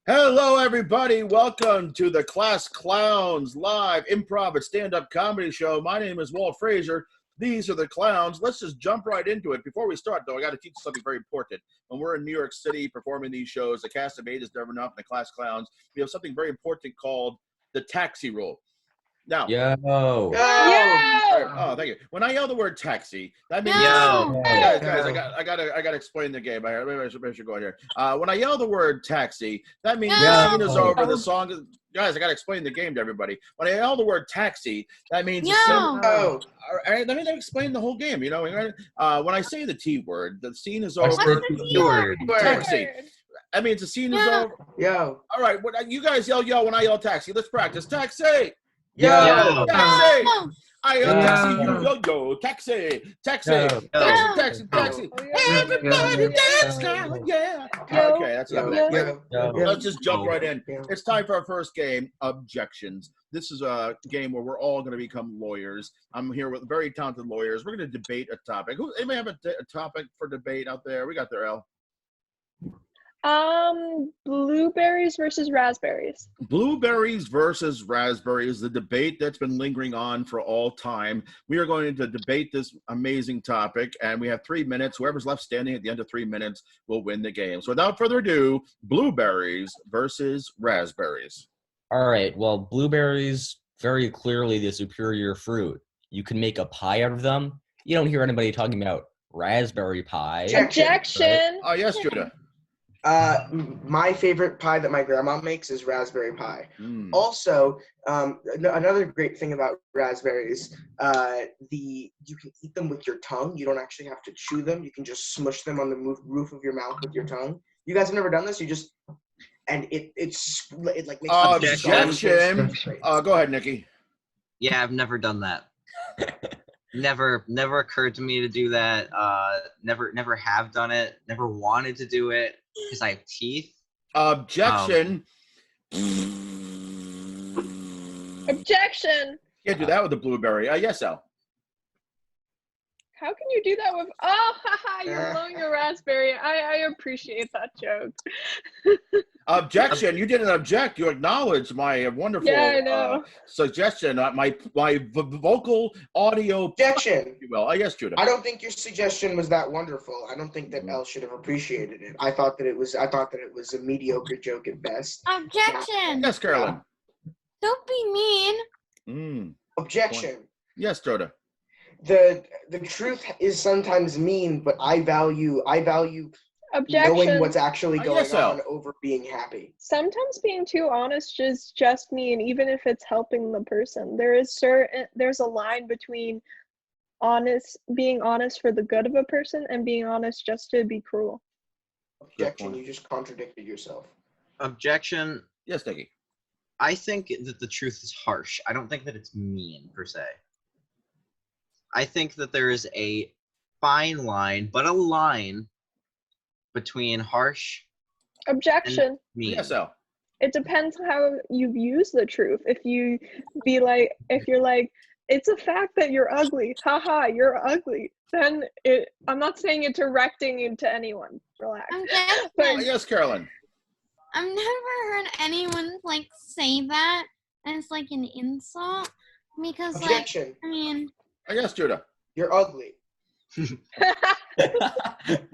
Hello, everybody. Welcome to the Class Clowns live improv and stand-up comedy show. My name is Walt Frazier. These are the clowns. Let's just jump right into it. Before we start, though, I got to teach you something very important. When we're in New York City performing these shows, the cast of eight is never enough, and the Class Clowns, we have something very important called the taxi rule. Now, Yo. Oh, thank you. When I yell the word taxi, that means guys, I gotta explain the game. Maybe I should go in here. When I yell the word taxi, that means the scene is over. The song is, guys, I gotta explain the game to everybody. When I yell the word taxi, that means all right, let me explain the whole game. You know, when I say the T word, the scene is over. What's the T word? Taxi. That means the scene is over. Yo. All right, you guys yell yo when I yell taxi. Let's practice. Taxi. Yo. Taxi. I taxi you, yo, taxi, taxi. Everybody dance now, yeah. Okay, that's enough. Let's just jump right in. It's time for our first game, Objections. This is a game where we're all going to become lawyers. I'm here with very talented lawyers. We're going to debate a topic. Anybody have a topic for debate out there? We got there, El. Blueberries versus raspberries. Blueberries versus raspberries, the debate that's been lingering on for all time. We are going to debate this amazing topic, and we have 3 minutes. Whoever's left standing at the end of 3 minutes will win the game. So without further ado, blueberries versus raspberries. All right. Well, blueberries, very clearly the superior fruit. You can make a pie out of them. You don't hear anybody talking about raspberry pie. Objection. Oh, yes, Judah. My favorite pie that my grandma makes is raspberry pie. Also, another great thing about raspberries, you can eat them with your tongue. You don't actually have to chew them. You can just smush them on the roof of your mouth with your tongue. You guys have never done this? You just, and it like makes objection. Go ahead, Nikki. Yeah, I've never done that. Never occurred to me to do that. Never have done it. Never wanted to do it because I have teeth. Objection. Objection. Can't do that with the blueberry. Yes, Al. How can you do that with? Oh, haha! You're blowing a raspberry. I appreciate that joke. Objection! You didn't object. You acknowledged my wonderful suggestion. My vocal audio. Objection. Well, yes, Judah. I don't think your suggestion was that wonderful. I don't think that Elle should have appreciated it. I thought that it was a mediocre joke at best. Objection. Yes, Carolyn. Don't be mean. Objection. Yes, Judah. The truth is sometimes mean, but I value Objection. knowing what's actually going so. on over being happy. Sometimes being too honest is just mean, even if it's helping the person. There's a line between being honest for the good of a person and being honest just to be cruel. Objection. You just contradicted yourself. Objection. Yes, Nikki. I think that the truth is harsh. I don't think that it's mean per se. I think that there is a fine line, but a line between harsh Objection. and mean. Yes, Al. It depends how you use the truth. If you're like, it's a fact that you're ugly. Haha, you're ugly. Then I'm not saying it directing it to anyone. Relax. Yes, Carolyn. I've never heard anyone say that as an insult because Objection. Yes, Judah. You're ugly.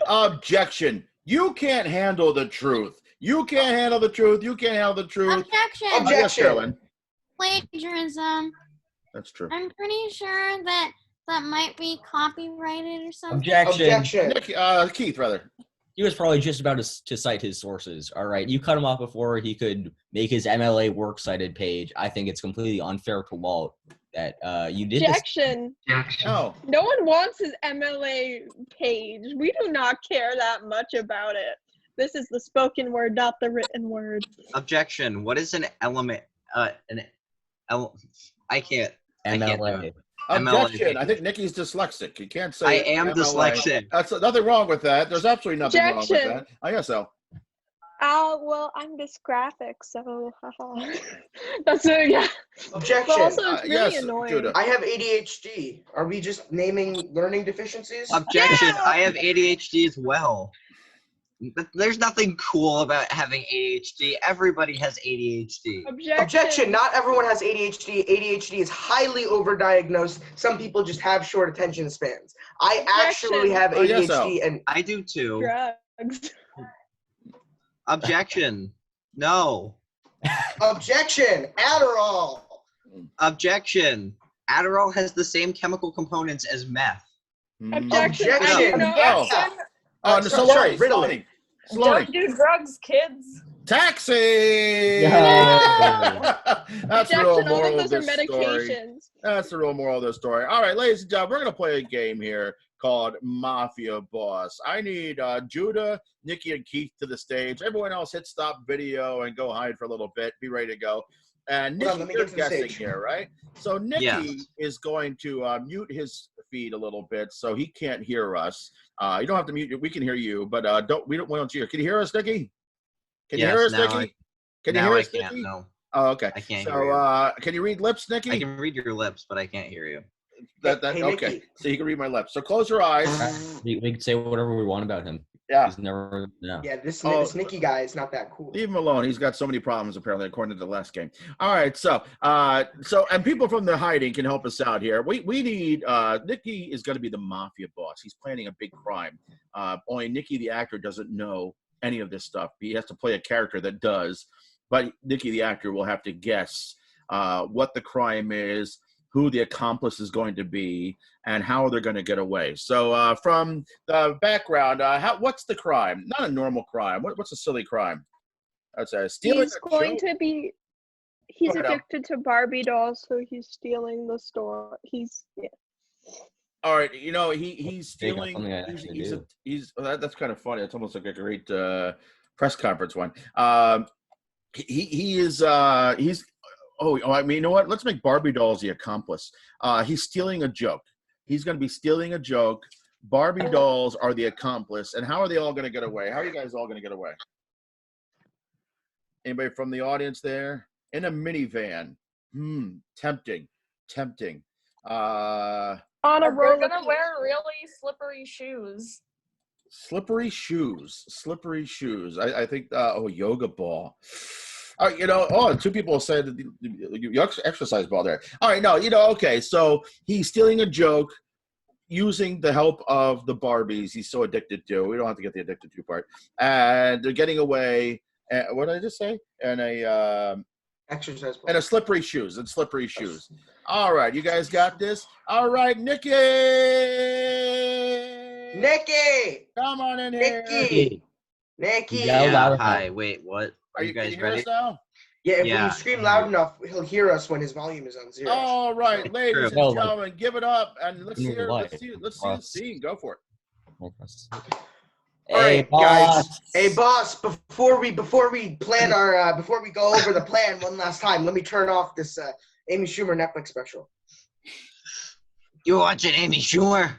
Objection. You can't handle the truth. You can't handle the truth. You can't handle the truth. Objection. Yes, Carolyn. Plagiarism. That's true. I'm pretty sure that might be copyrighted or something. Objection. Nick, Keith, rather. He was probably just about to cite his sources. All right. You cut him off before he could make his MLA works cited page. I think it's completely unfair to Walt that you did Objection. Oh. No one wants his MLA page. We do not care that much about it. This is the spoken word, not the written word. Objection. What is an element? I can't. MLA. Objection. I think Nikki's dyslexic. You can't say I am MLA. dyslexic. That's nothing wrong with that. There's absolutely nothing wrong with that. Yes, Al. Well, I'm dysgraphic, so haha. That's it, yeah. Objection. But also, it's really yes, annoying. Judah. I have ADHD. Are we just naming learning deficiencies? Objection. Yeah. I have ADHD as well. There's nothing cool about having ADHD. Everybody has ADHD. Objection. Not everyone has ADHD. ADHD is highly overdiagnosed. Some people just have short attention spans. I actually have I guess ADHD so. and I do too. Drugs. Objection. No. objection. Adderall. Objection. Adderall has the same chemical components as meth. Objection. Objection. Objection. Oh, no, so sorry, Lori, riddling. Slowly. Don't do drugs, kids. Taxi! Yeah. That's the real Objection. All moral of of those are this story. medications. That's the real moral of the story. All right, ladies and gentlemen, we're going to play a game here called Mafia Boss. I need Judah, Nikki, and Keith to the stage. Everyone else hit stop video and go hide for a little bit. Be ready to go. And Hold on, Nikki, let me you're get to the guessing stage. here, right? So Nikki Yes. is going to mute his feed a little bit so he can't hear us. You don't have to mute. We can hear you, but we don't want you. Can you hear us, Nikki? Can you Yes, hear us, now Nikki? Can you now hear I us, can't. Nikki? No. Oh, okay. I can't so, hear you. can you read lips, Nikki? I can read your lips, but I can't hear you. Hey, Okay. Nikki. So you can read my lips. So close your eyes. We can say whatever we want about him. Yeah. He's never. No. Yeah, this Oh. this Nikki guy is not that cool. Leave him alone. He's got so many problems, apparently, according to the last game. All right. And people from the hiding can help us out here. We need Nikki is going to be the mafia boss. He's planning a big crime. Only Nikki, the actor, doesn't know any of this stuff. He has to play a character that does. But Nikki, the actor, will have to guess what the crime is, who the accomplice is going to be, and how they're going to get away. So from the background, what's the crime? Not a normal crime. What's a silly crime? That's stealing. He's going to be. He's Go ahead, Al. addicted to Barbie dolls, so he's stealing the store. All right, he's Take on stealing. something I actually do. That's kind of funny. It's almost like a great press conference one. He's I mean, you know what? Let's make Barbie dolls the accomplice. He's stealing a joke. He's going to be stealing a joke. Barbie dolls are the accomplice. And how are they all going to get away? How are you guys all going to get away? Anybody from the audience there? In a minivan. Tempting. On a We're roller gonna coaster. wear really slippery shoes. Slippery shoes. I think, yoga ball. Two people said the exercise ball there. All right, no, okay. So he's stealing a joke using the help of the Barbies he's so addicted to. We don't have to get the addicted to part. And they're getting away. What did I just say? And Exercise ball. and a slippery shoes. All right, you guys got this. All right, Nikki, come on in here. Nikki. Yeah. Yeah. loud Hi. Wait. What? Are you Can guys hear ready? us now? Yeah, if Yeah. you scream loud enough, he'll hear us when his volume is on 0. All right, ladies and True. gentlemen, give it up and let's In see real life. let's see the scene. Go for it. All Hey, right, guys. boss. Hey, boss. Before we plan our before we go over the plan one last time, let me turn off this Amy Schumer Netflix special. You watching Amy Schumer?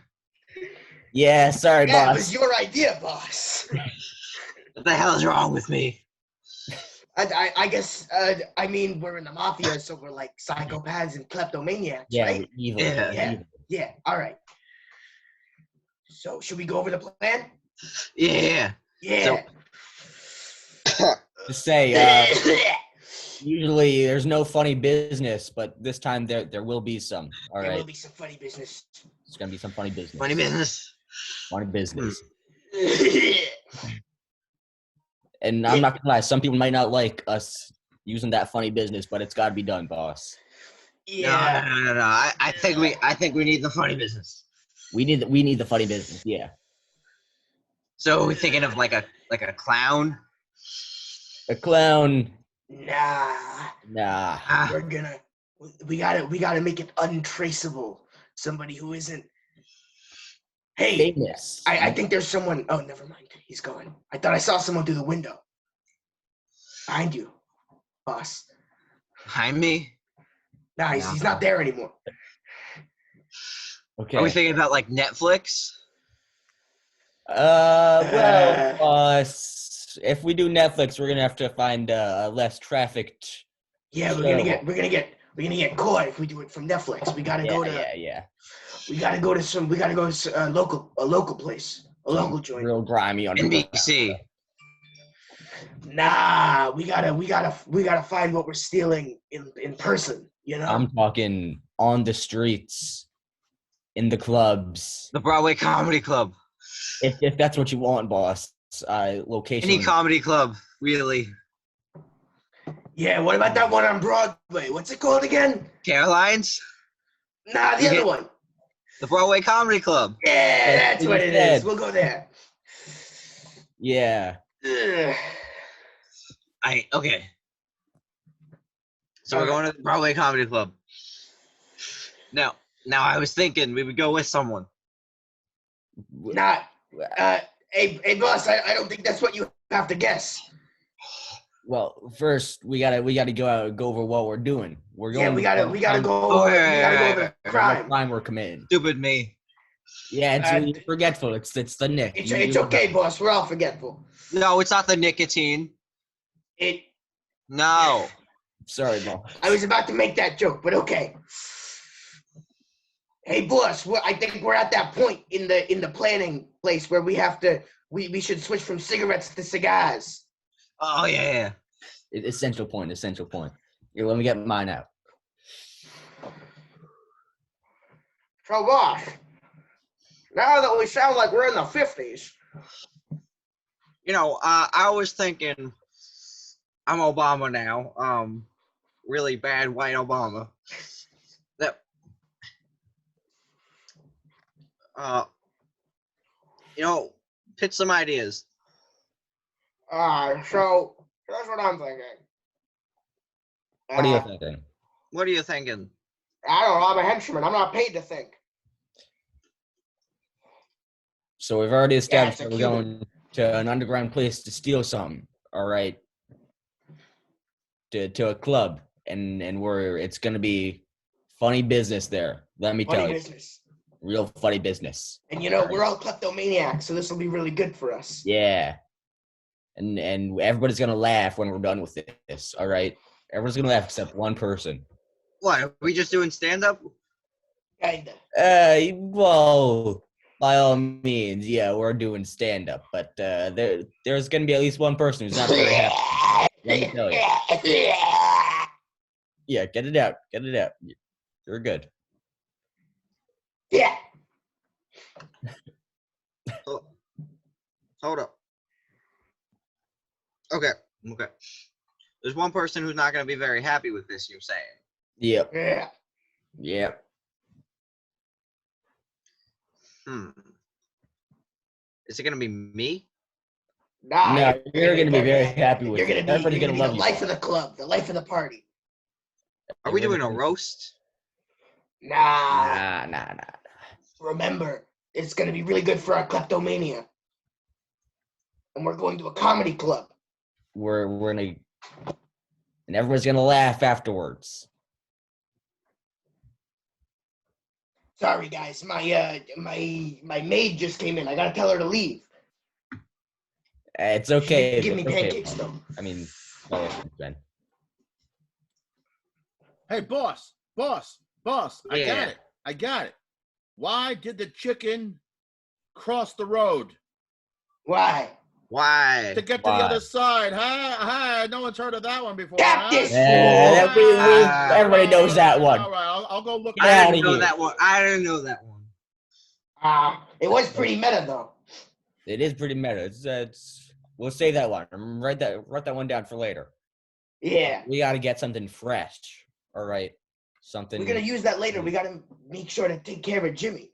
Yeah, sorry, Yeah, it boss. was your idea, boss. What the hell is wrong with me? I guess I mean we're in the mafia, so we're like psychopaths and kleptomaniacs, Yeah, right? we're evil. Yeah. we're Yeah. evil. Yeah. All right. So should we go over the plan? Yeah. Yeah. Just say, usually there's no funny business, but this time there will be some. All There will right, be some funny business. it's gonna be some funny business. Funny business. Funny business. And I'm not gonna lie, some people might not like us using that funny business, but it's got to be done, boss. Yeah. No. I think we need the funny business. We need the funny business. Yeah, So we're thinking of like a clown. a clown. Nah. Nah. Ah, We gotta make it untraceable. Somebody who isn't. Hey, Famous. I think there's someone. Oh, never mind. He's gone. I thought I saw someone through the window. Behind you, boss. behind me. Nah, he's not there anymore. Okay. Are we thinking about like Netflix? Well, boss, if we do Netflix, we're gonna have to find a less trafficked. Yeah, we're gonna get caught if we do it from Netflix. We gotta go to. Yeah. We gotta go to a local place, a local joint. Real grimy underground. NBC. Nah, we gotta find what we're stealing in person. You know. I'm talking on the streets, in the clubs. The Broadway Comedy Club. If that's what you want, boss. Location. Any comedy club, really. Yeah. What about that one on Broadway? What's it called again? Caroline's? Nah, the other one. The Broadway Comedy Club. Yeah, that's what it is. said. We'll go there. Yeah. Ugh. Okay. So we're going to the Broadway Comedy Club. Now I was thinking we would go with someone. Nah. Hey, boss. I don't think that's what you have to guess. Well, first we gotta go over what we're doing. We're going. Yeah, we gotta go. We gotta go over the crime. Crime we're committing. Stupid me. Yeah, it's really forgetful. It's the Nick. It's okay, boss. We're all forgetful. No, it's not the nicotine. No. Sorry, boss. I was about to make that joke, but okay. Hey, boss. I think we're at that point in the planning place where we should switch from cigarettes to cigars. Oh yeah. Essential point. Here, let me get mine out. So, boss, now that we sound like we're in the 50s. I was thinking I'm Obama now. Really bad white Obama. That pitch some ideas. So here's what I'm thinking. What are you thinking? What are you thinking? I don't know. I'm a henchman. I'm not paid to think. So we've already established it's a that we're going to an underground place to steal something. All right. To a club, and it's gonna be funny business there. Let me tell you. Funny business. Real funny business. And we're all kleptomaniacs, so this will be really good for us. Yeah. And everybody's gonna laugh when we're done with this. All right. Everyone's gonna laugh except one person. What? Are we just doing stand up? Kinda. Well, by all means, yeah, we're doing stand up, but there's gonna be at least one person who's not very happy. Let me tell you. Yeah, get it out. You're good. Yeah. Hold up. Okay. There's one person who's not going to be very happy with this, you're saying. Yep. Yeah. Yep. Is it going to be me? Nah, No, you're going to be very happy with it. Everybody's going to love the you. life of the club, the life of the party. Are we doing a roast? Nah. Nah. Remember, it's going to be really good for our kleptomania. And we're going to a comedy club. We're gonna, and everyone's gonna laugh afterwards. Sorry, guys. My maid just came in. I gotta tell her to leave. It's okay. Give me It's okay. pancakes, though. I mean, Ben. Hey, boss. Yeah. I got it. Why did the chicken cross the road? Why? Why? To get to the other side. Hi. No one's heard of that one before. Cactus! Everybody knows that one. All right, I'll go look. Get I out didn't of know here. that one. I didn't know that one. It was pretty meta, though. It is pretty meta. We'll save that one. Write that one down for later. Yeah. We got to get something fresh. All right. Something. We're gonna use that later. We gotta make sure to take care of Jimmy.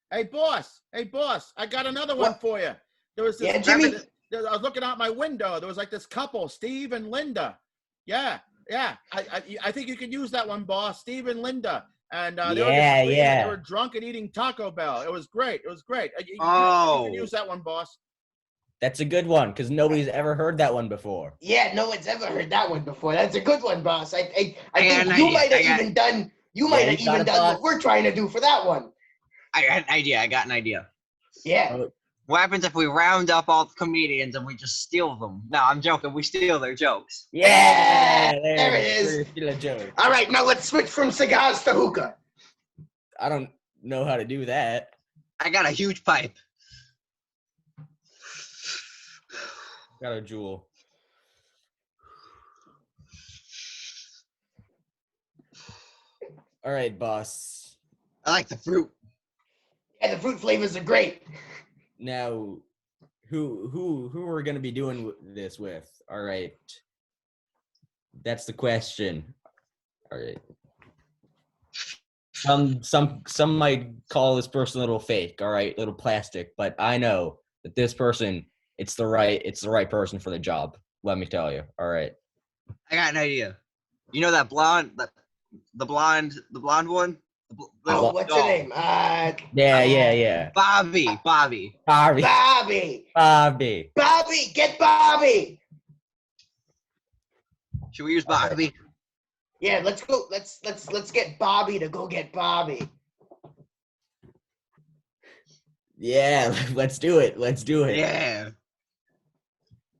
Hey, boss. I got another one for you. There was this. Yeah, Jimmy. I was looking out my window. There was like this couple, Steve and Linda. Yeah. I think you could use that one, boss. Steve and Linda. And they were drunk and eating Taco Bell. It was great. You can use that one, boss. That's a good one because nobody's ever heard that one before. Yeah, no one's ever heard that one before. That's a good one, boss. I think you might have even done what we're trying to do for that one. I got an idea. Yeah. What happens if we round up all the comedians and we just steal them? No, I'm joking. We steal their jokes. Yeah, there it is. Steal a joke. All right, now let's switch from cigars to hookah. I don't know how to do that. I got a huge pipe. Got a jewel. All right, boss. I like the fruit. Yeah, the fruit flavors are great. Now, who we're gonna be doing this with? All right. That's the question. All right. Some might call this person a little fake, all right, little plastic, but I know that this person, it's the right person for the job. Let me tell you. All right. I got an idea. You know that blonde, the blonde one? Oh, what's her name? Yeah. Bobby. Bobby. Bobby. Bobby, get Bobby. Should we use Bobby? Yeah, let's go. Let's get Bobby to go get Bobby. Yeah, let's do it. Yeah.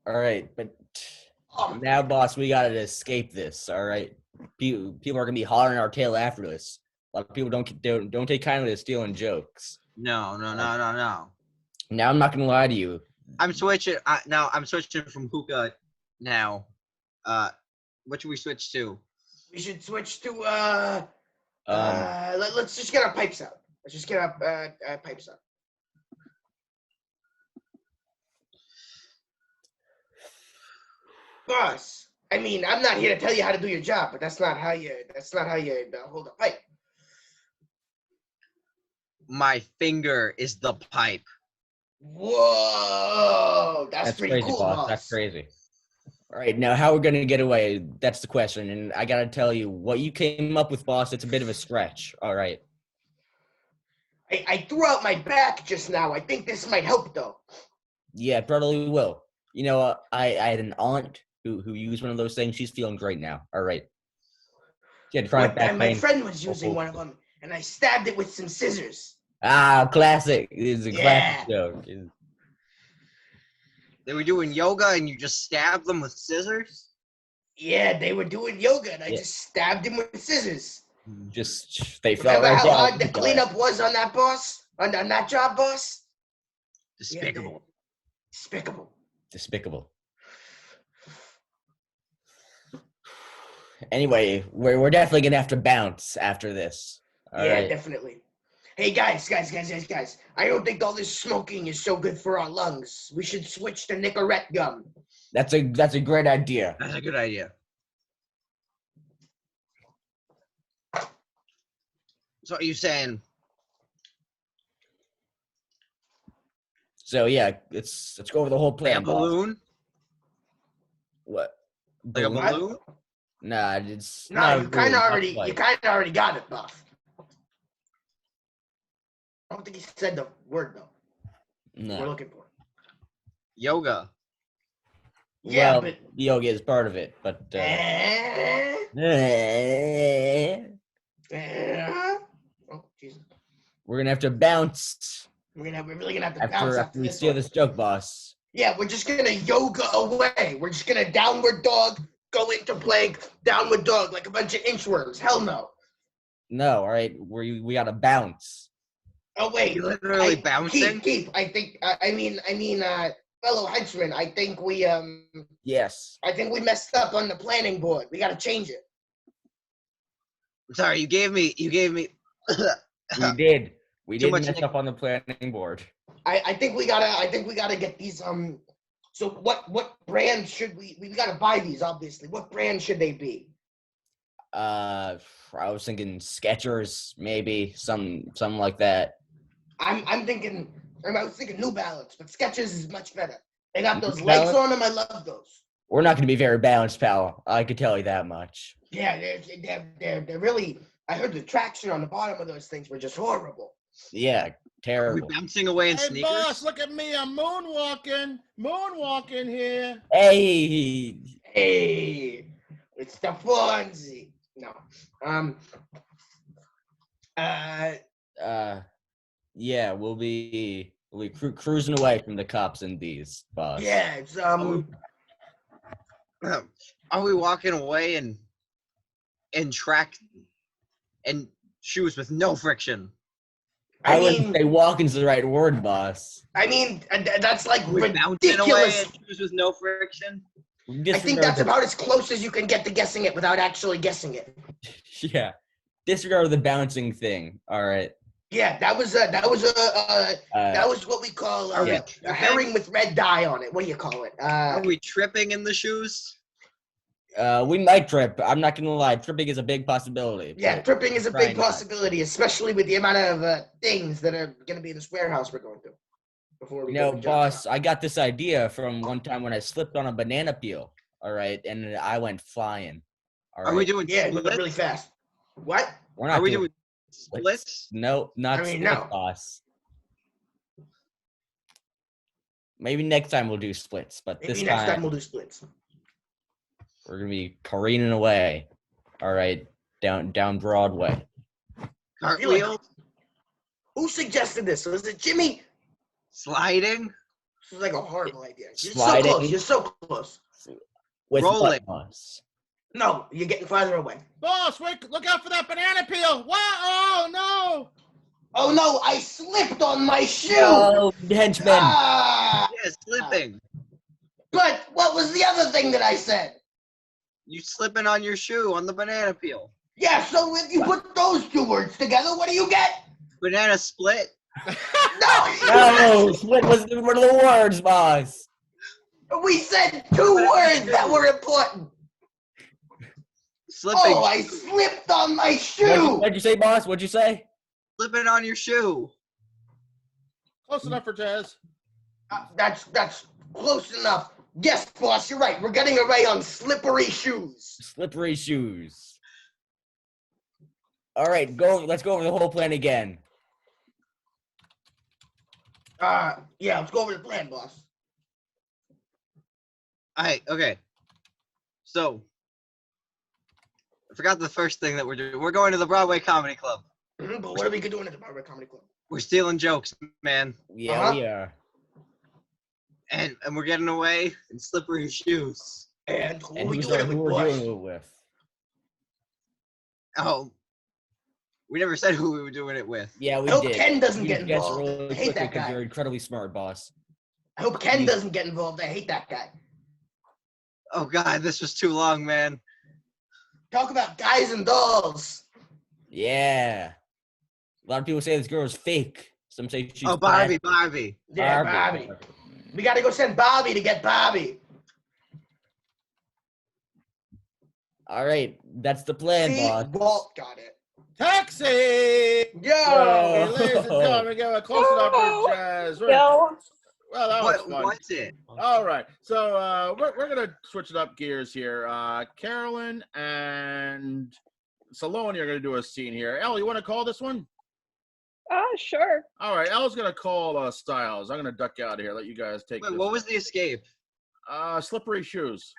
All right, but now, boss, we gotta escape this. All right, people are gonna be hollering our tail after us. A lot of people don't take kindly to stealing jokes. No. Now I'm not gonna lie to you. I'm switching. I'm switching from hookah now. What should we switch to? We should switch to let's just get our pipes out. Let's just get our pipes out. Boss, I mean, I'm not here to tell you how to do your job, but that's not how you hold a pipe. My finger is the pipe. Whoa, that's pretty crazy, cool, boss. That's crazy. All right, now how we're gonna get away? That's the question, and I gotta tell you, what you came up with, boss, it's a bit of a stretch. All right. I threw out my back just now. I think this might help, though. Yeah, it probably will. You know, I had an aunt who used one of those things. She's feeling great now. All right. She had chronic back pain. My friend was using one of them, and I stabbed it with some scissors. Ah, classic. It's a classic joke. They were doing yoga and you just stabbed them with scissors? Yeah, they were doing yoga and I just stabbed them with scissors. They fell Remember right how down. hard the cleanup was on that boss? On that job, boss? Despicable. Despicable. Anyway, we're definitely gonna have to bounce after this. All right. Definitely. Hey guys, I don't think all this smoking is so good for our lungs. We should switch to Nicorette gum. That's a great idea. That's a good idea. So are you saying? So yeah, let's go over the whole plan. Like a balloon? What? Like a balloon? Nah, it's no. You kind of already got it, Buff. I don't think he said the word though. No. We're looking for yoga. Yeah, well, but yoga is part of it, but oh Jesus. We're gonna have to bounce. We're really gonna have to bounce after we steal this joke, boss. Yeah, we're just gonna yoga away. We're just gonna downward dog, go into plank, downward dog like a bunch of inchworms. Hell no. No, all right. We gotta bounce. Oh wait, you're literally bouncing. Keith, I think. I mean, fellow henchman. I think we Yes. I think we messed up on the planning board. We gotta change it. I'm sorry. You gave me. We did. We did much mess up on the planning board. I think we gotta get these So what brand should we gotta buy these? Obviously, what brand should they be? I was thinking Skechers, maybe something like that. I was thinking New Balance, but Skechers is much better. They got those New lights Balance? on them. I love those. We're not going to be very balanced, pal. I could tell you that much. Yeah, they're really. I heard the traction on the bottom of those things were just horrible. Yeah, Are terrible. we bouncing away in sneakers? Boss, look at me. I'm moonwalking here. Hey, it's the Fonzie. No. Yeah, we'll be cruising away from the cops in these, boss. Yeah, it's Are we walking away in track and shoes with no friction? I wouldn't say walking's the right word, boss. I mean, that's like Bouncing away in shoes with no friction. I think that's about as close as you can get to guessing it without actually guessing it. Yeah. disregard the bouncing thing. All right. Yeah, that was what we call Are we a herring with red dye on it. What do you call it? Are we tripping in the shoes? We might trip. I'm not gonna lie. Tripping is a big possibility. Yeah, but tripping is a try big not. possibility, especially with the amount of things that are going to be in this warehouse we're going to. Before we You go know, to the boss, job. I got this idea from one time when I slipped on a banana peel. All right, and I went flying. All right. Are we doing Yeah, splits? really fast. What? We're not Are we doing doing splits? No, not I mean, split, no. boss. Maybe next time we'll do splits, but Maybe this next time time we'll do splits. we're gonna be careening away. All right, down Broadway. Cartwheel? Who suggested this? Was it Jimmy? Sliding? This is like a horrible idea. You're Sliding. so close. You're so close. With Rolling. what, boss? No, you're getting farther away. Boss, wait, look out for that banana peel. What? Oh, no. Oh no, I slipped on my shoe. No, henchman. Ah! Yeah, slipping. But what was the other thing that I said? You slipping on your shoe on the banana peel. Yeah, so if you put those two words together, what do you get? Banana split. No! No, split was one of the words, boss. We said two words that were important. Slipping. Oh, I slipped on my shoe. What'd you say, boss? What'd you say? Slipping on your shoe. Close enough for Jazz. That's close enough. Yes, boss, you're right. We're getting away on slippery shoes. Slippery shoes. All right, let's go over the whole plan again. Yeah, let's go over the plan, boss. Okay. So, I forgot the first thing that we're doing. We're going to the Broadway Comedy Club. But what are we doing at the Broadway Comedy Club? We're stealing jokes, man. Yeah, we are. And we're getting away in slippery shoes. And who And are we who doing it with, we're boss? doing it with? Oh, we never said who we were doing it with. Yeah, we I hope did. Ken doesn't You get guessed involved. really I hate quickly that because guy. you're incredibly smart, boss. I hope Ken doesn't get involved. I hate that guy. Oh God, this was too long, man. Talk about guys and dolls. Yeah. A lot of people say this girl is fake. Some say she's Oh, Barbie. Yeah, Bobby. We got to go send Bobby to get Bobby. All right, that's the plan, See, boss. Walt got it. Taxi. Yo! Hey, ladies and gentlemen, give a close enough for Jazz. Yo. Well, that was fun. What's it? All right, so we're gonna switch it up gears here. Carolyn and Saloni are gonna do a scene here. Elle, you want to call this one? Sure. All right, Elle's gonna call Styles. I'm gonna duck out of here. Let you guys take Wait, this. what was the escape? Slippery shoes.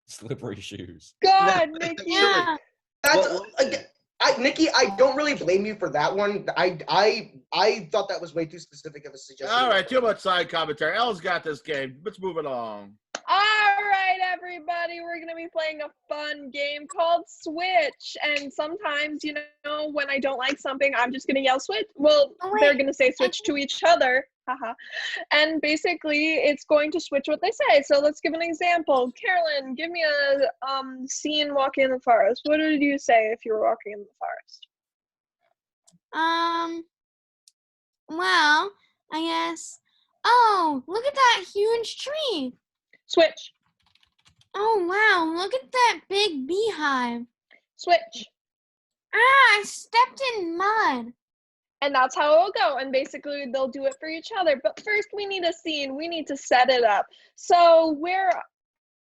Slippery shoes. God, Nikki. Yeah. That's What- again, Nikki, I don't really blame you for that one. I thought that was way too specific of a suggestion. All right, too much side commentary. Elle's got this game. Let's move it along. All right, everybody, we're going to be playing a fun game called Switch. And sometimes, you know, when I don't like something, I'm just going to yell switch. Well, Oh, wait. they're going to say switch to each other. Haha. And basically, it's going to switch what they say. So let's give an example. Carolyn, give me a scene walking in the forest. What did you say if you were walking in the forest? Well, I guess. Oh, look at that huge tree. Switch. Oh, wow, look at that big beehive. Switch. Ah, I stepped in mud. And that's how it'll go. And basically, they'll do it for each other. But first, we need a scene. We need to set it up. So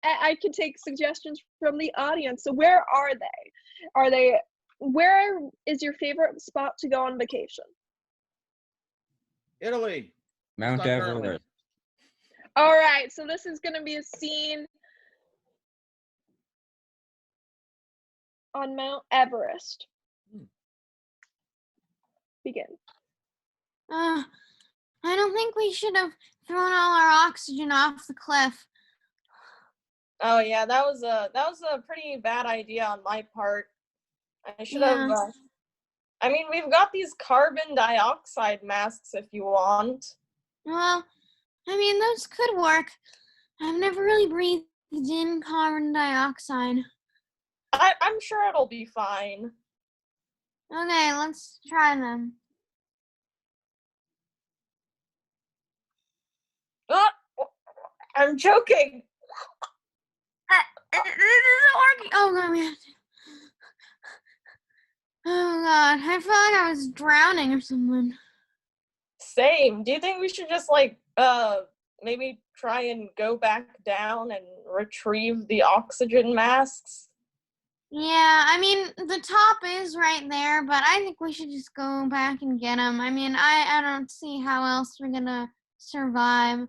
I could take suggestions from the audience. So where are they? Where is your favorite spot to go on vacation? Italy. Mount Stop Everest. early. All right. So this is going to be a scene on Mount Everest. Begin. I don't think we should have thrown all our oxygen off the cliff. Oh yeah, that was a pretty bad idea on my part. I should have. Yeah. I mean, we've got these carbon dioxide masks if you want. Well, I mean, those could work. I've never really breathed in carbon dioxide. I'm sure it'll be fine. Okay, let's try them. I'm choking. This isn't working. Oh god, we have to. Oh god, I feel like I was drowning or something. Same. Do you think we should just like maybe try and go back down and retrieve the oxygen masks? Yeah, I mean, the top is right there, but I think we should just go back and get them. I mean, I don't see how else we're gonna survive.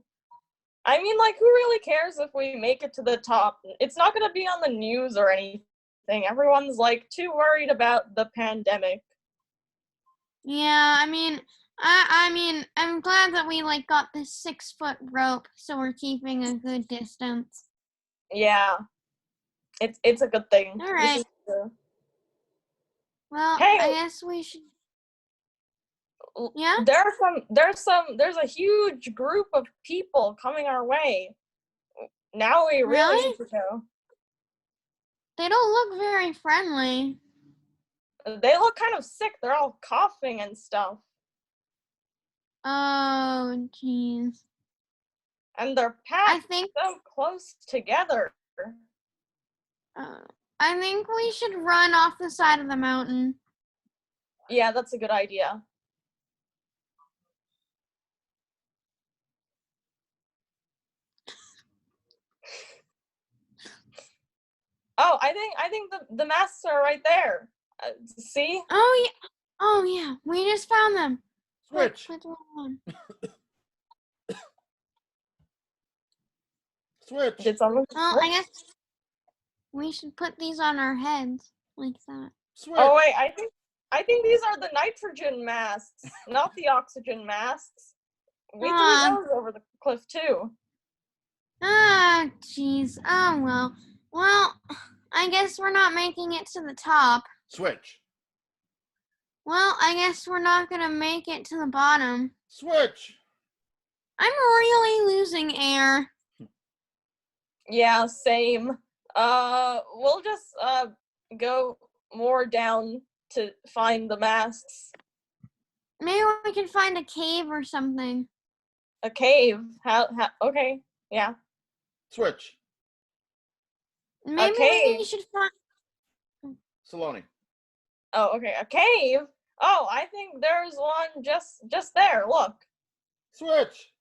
I mean, like, who really cares if we make it to the top? It's not gonna be on the news or anything. Everyone's like too worried about the pandemic. Yeah, I mean, I'm glad that we like got this 6-foot rope, so we're keeping a good distance. Yeah, it's a good thing. All right. Well, Hey, I guess we should. Yeah. There's a huge group of people coming our way. Now we really Really? need to go. They don't look very friendly. They look kind of sick. They're all coughing and stuff. Oh, jeez. And they're I packed think. so close together. I think we should run off the side of the mountain. Yeah, that's a good idea. Oh, I think the masks are right there. See? Oh yeah. Oh yeah. We just found them. Switch. Put the one. Switch. Did someone? Well, I guess we should put these on our heads like that. Switch. Oh wait, I think these are the nitrogen masks, not the oxygen masks. We threw those over the cliff too. Ah, jeez. Oh well. Well, I guess we're not making it to the top. Switch. Well, I guess we're not gonna make it to the bottom. Switch. I'm really losing air. Yeah, same. We'll just go more down to find the masks. Maybe we can find a cave or something. A cave? How okay, yeah. Switch. Maybe cave. we should find. Saloni. Oh, okay, a cave? Oh, I think there's one just there, look. Switch.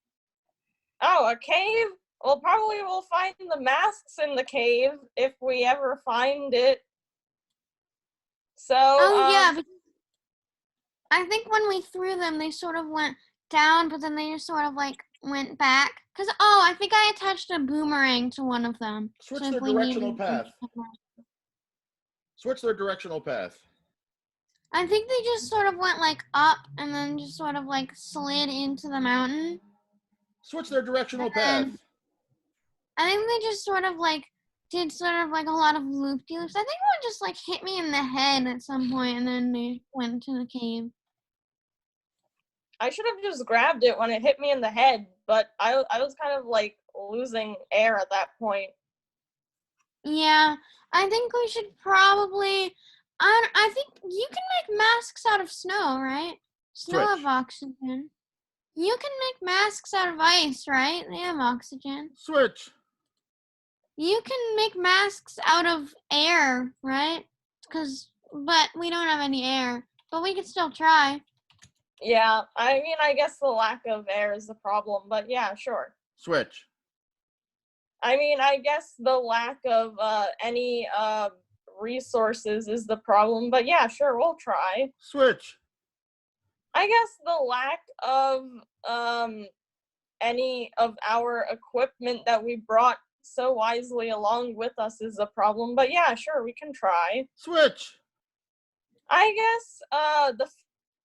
Oh, a cave? Well, probably we'll find the masks in the cave if we ever find it. So, Yeah, because I think when we threw them, they sort of went down, but then they just sort of like went back. Because, I think I attached a boomerang to one of them. Switch so their if we directional needed path. Switch their directional path. I think they just sort of went like up and then just sort of like slid into the mountain. Switch their directional path. I think they just sort of like did sort of like a lot of loop-de-loops. I think one just like hit me in the head at some point and then they went to the cave. I should have just grabbed it when it hit me in the head, but I was kind of like losing air at that point. Yeah, I think we should probably. I think you can make masks out of snow, right? Snow Switch. have oxygen. You can make masks out of ice, right? They have oxygen. Switch. You can make masks out of air, right? But we don't have any air. But we could still try. Yeah, I mean, I guess the lack of air is the problem, but yeah, sure. Switch. I mean, I guess the lack of any resources is the problem, but yeah, sure, we'll try. Switch. I guess the lack of any of our equipment that we brought so wisely along with us is a problem, but yeah, sure, we can try. Switch. I guess the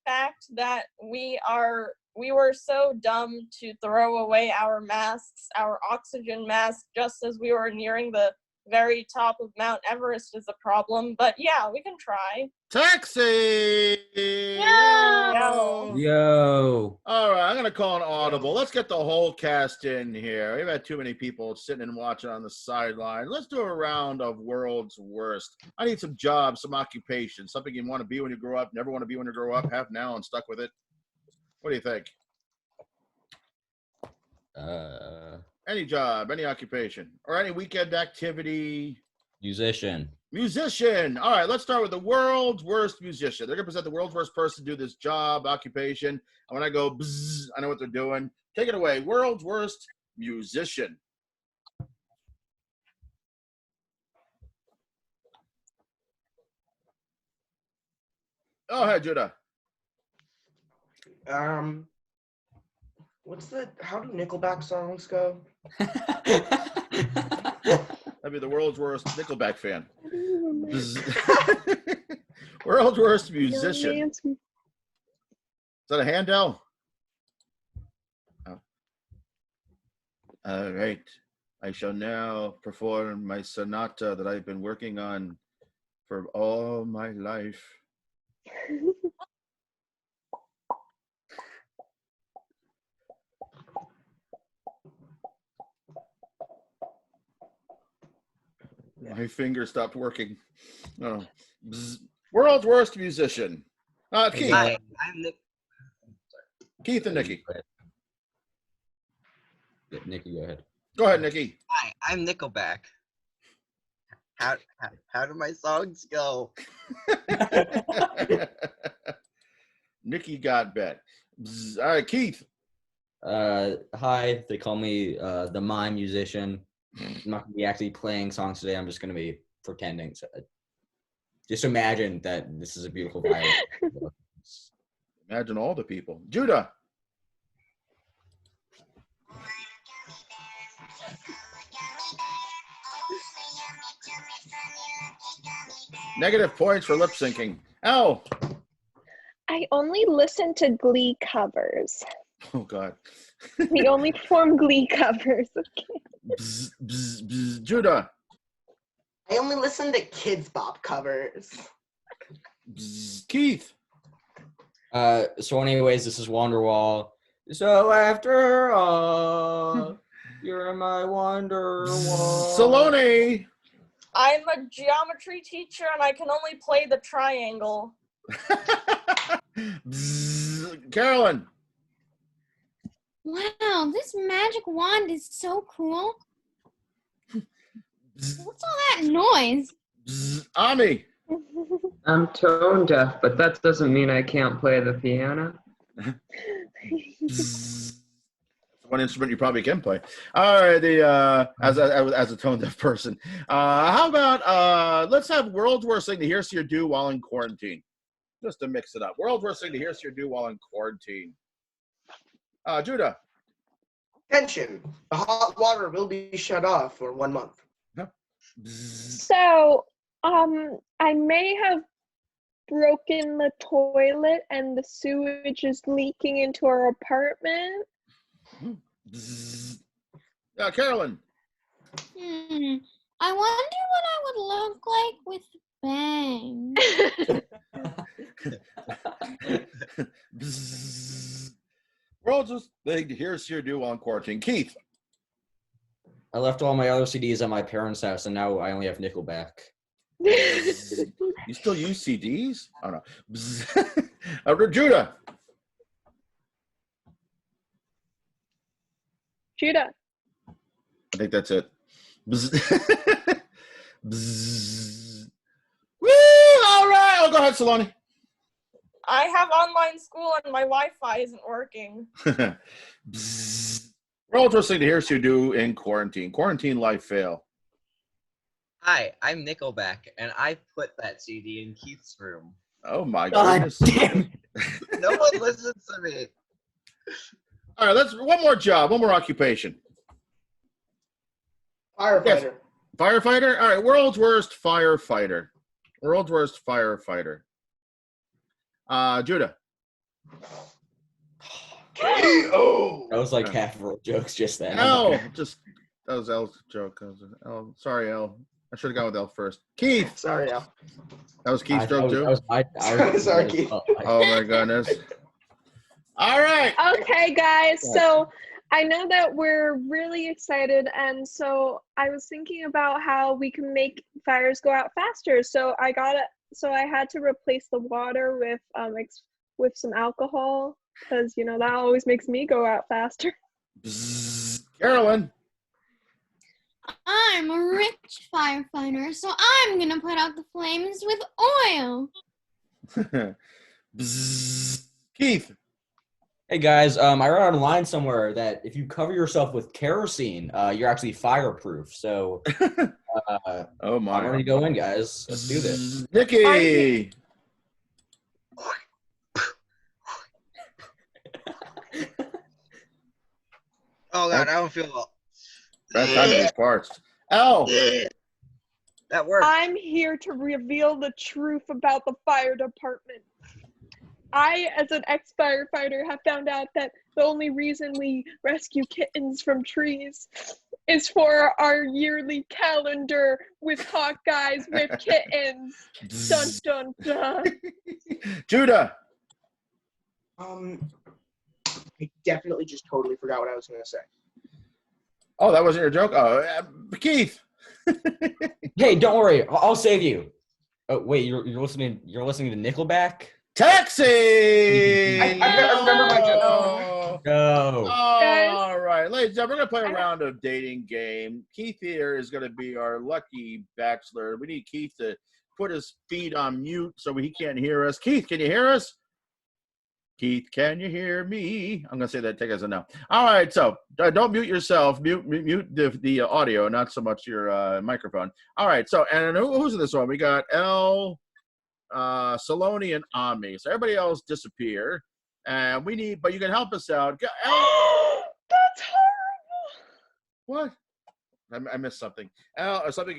fact that we were so dumb to throw away our masks, our oxygen masks, just as we were nearing the very top of Mount Everest is a problem, but yeah, we can try. Taxi! Yo! Yo. All right, I'm going to call an audible. Let's get the whole cast in here. We've had too many people sitting and watching on the sideline. Let's do a round of world's worst. I need some jobs, some occupation, something you want to be when you grow up, never want to be when you grow up, have now and stuck with it. What do you think? Any job, any occupation, or any weekend activity. Musician. Musician. All right, let's start with the world's worst musician. They're going to present the world's worst person to do this job, occupation. And when I go, bzzz, I know what they're doing. Take it away. World's worst musician. Oh, hi, Judah. How do Nickelback songs go? That'd be the world's worst Nickelback fan. World's worst musician. Is that a handout? Oh. All right. I shall now perform my sonata that I've been working on for all my life. My finger stopped working. Oh. World's worst musician. Keith. Hi, I'm Nick. Keith and Nikki. Nikki, go ahead. Go ahead, Nikki. Hi, I'm Nickelback. How do my songs go? Nikki got bet. All right, Keith. Hi, they call me the mime musician. I'm not going to be actually playing songs today. I'm just going to be pretending. So just imagine that this is a beautiful violin. Imagine all the people. Judah. Negative points for lip syncing. Elle. I only listen to Glee covers. Oh, God. We only perform Glee covers. Bzz, bzz, bzz. Judah. I only listen to Kids Bop covers. Bzz. Keith. So anyways, this is Wonderwall. So after all, you're my Wonderwall. Saloni. I'm a geometry teacher and I can only play the triangle. Bzz. Carolyn. Wow, this magic wand is so cool. What's all that noise? Bzz. Ami. I'm tone deaf, but that doesn't mean I can't play the piano. One instrument you probably can play. All right, as a tone deaf person. How about let's have world's worst thing to hear, see, or do while in quarantine, just to mix it up. World's worst thing to hear, see, or do while in quarantine. Judah. Attention! The hot water will be shut off for 1 month. So, I may have broken the toilet and the sewage is leaking into our apartment. Carolyn. I wonder what I would look like with bangs. World's worst thing to hear, see, or do while in quarantine. Keith. I left all my other CDs at my parents' house, and now I only have Nickelback. You still use CDs? I don't know. Judah. Judah. I think that's it. Woo! All right. Oh, go ahead, Saloni. I have online school and my Wi-Fi isn't working. World's worst thing to hear, see, or do in quarantine. Quarantine life fail. Hi, I'm Nickelback, and I put that CD in Keith's room. Oh my God goodness. damn. No one listens to me. All right, let's one more job, one more occupation. Firefighter. Yes. Firefighter? All right, world's worst firefighter. World's worst firefighter. Judah. Oh. That was like half of our jokes just then. Elle. That was Elle's joke. Sorry, Elle. I should have gone with L first. Keith. Sorry, Al. That was Keith's joke too. Sorry, Keith. Oh my goodness. All right. Okay, guys. So I know that we're really excited, and so I was thinking about how we can make fires go out faster. So I had to replace the water with some alcohol, because that always makes me go out faster. Bzzz. Carolyn. I'm a rich firefighter, so I'm gonna put out the flames with oil. Bzzz. Keith. Hey guys, I read online somewhere that if you cover yourself with kerosene, you're actually fireproof. So, Oh my! I'm ready to go in, guys. Let's do this. Nikki. Oh God, I don't feel well. That time to be parched. L. That worked. I'm here to reveal the truth about the fire department. I, as an ex-firefighter, have found out that the only reason we rescue kittens from trees is for our yearly calendar with hot guys with kittens. Dun dun dun. Judah. I definitely just totally forgot what I was going to say. Oh, that wasn't your joke? Oh, Keith. Hey, don't worry. I'll save you. Oh, wait, you're listening to Nickelback? Taxi! I remember my joke. Go. All right, ladies and gentlemen, we're going to play a round of dating game. Keith here is going to be our lucky bachelor. We need Keith to put his feet on mute so he can't hear us. Keith, can you hear us? Keith, can you hear me? I'm going to say that. Take as a no. All right, so don't mute yourself. Mute the audio, not so much your microphone. All right, so and who's in this one? We got L, Saloni, and Ami. So everybody else disappear. And we need, but you can help us out. L. That's horrible. What? I missed something. L, or something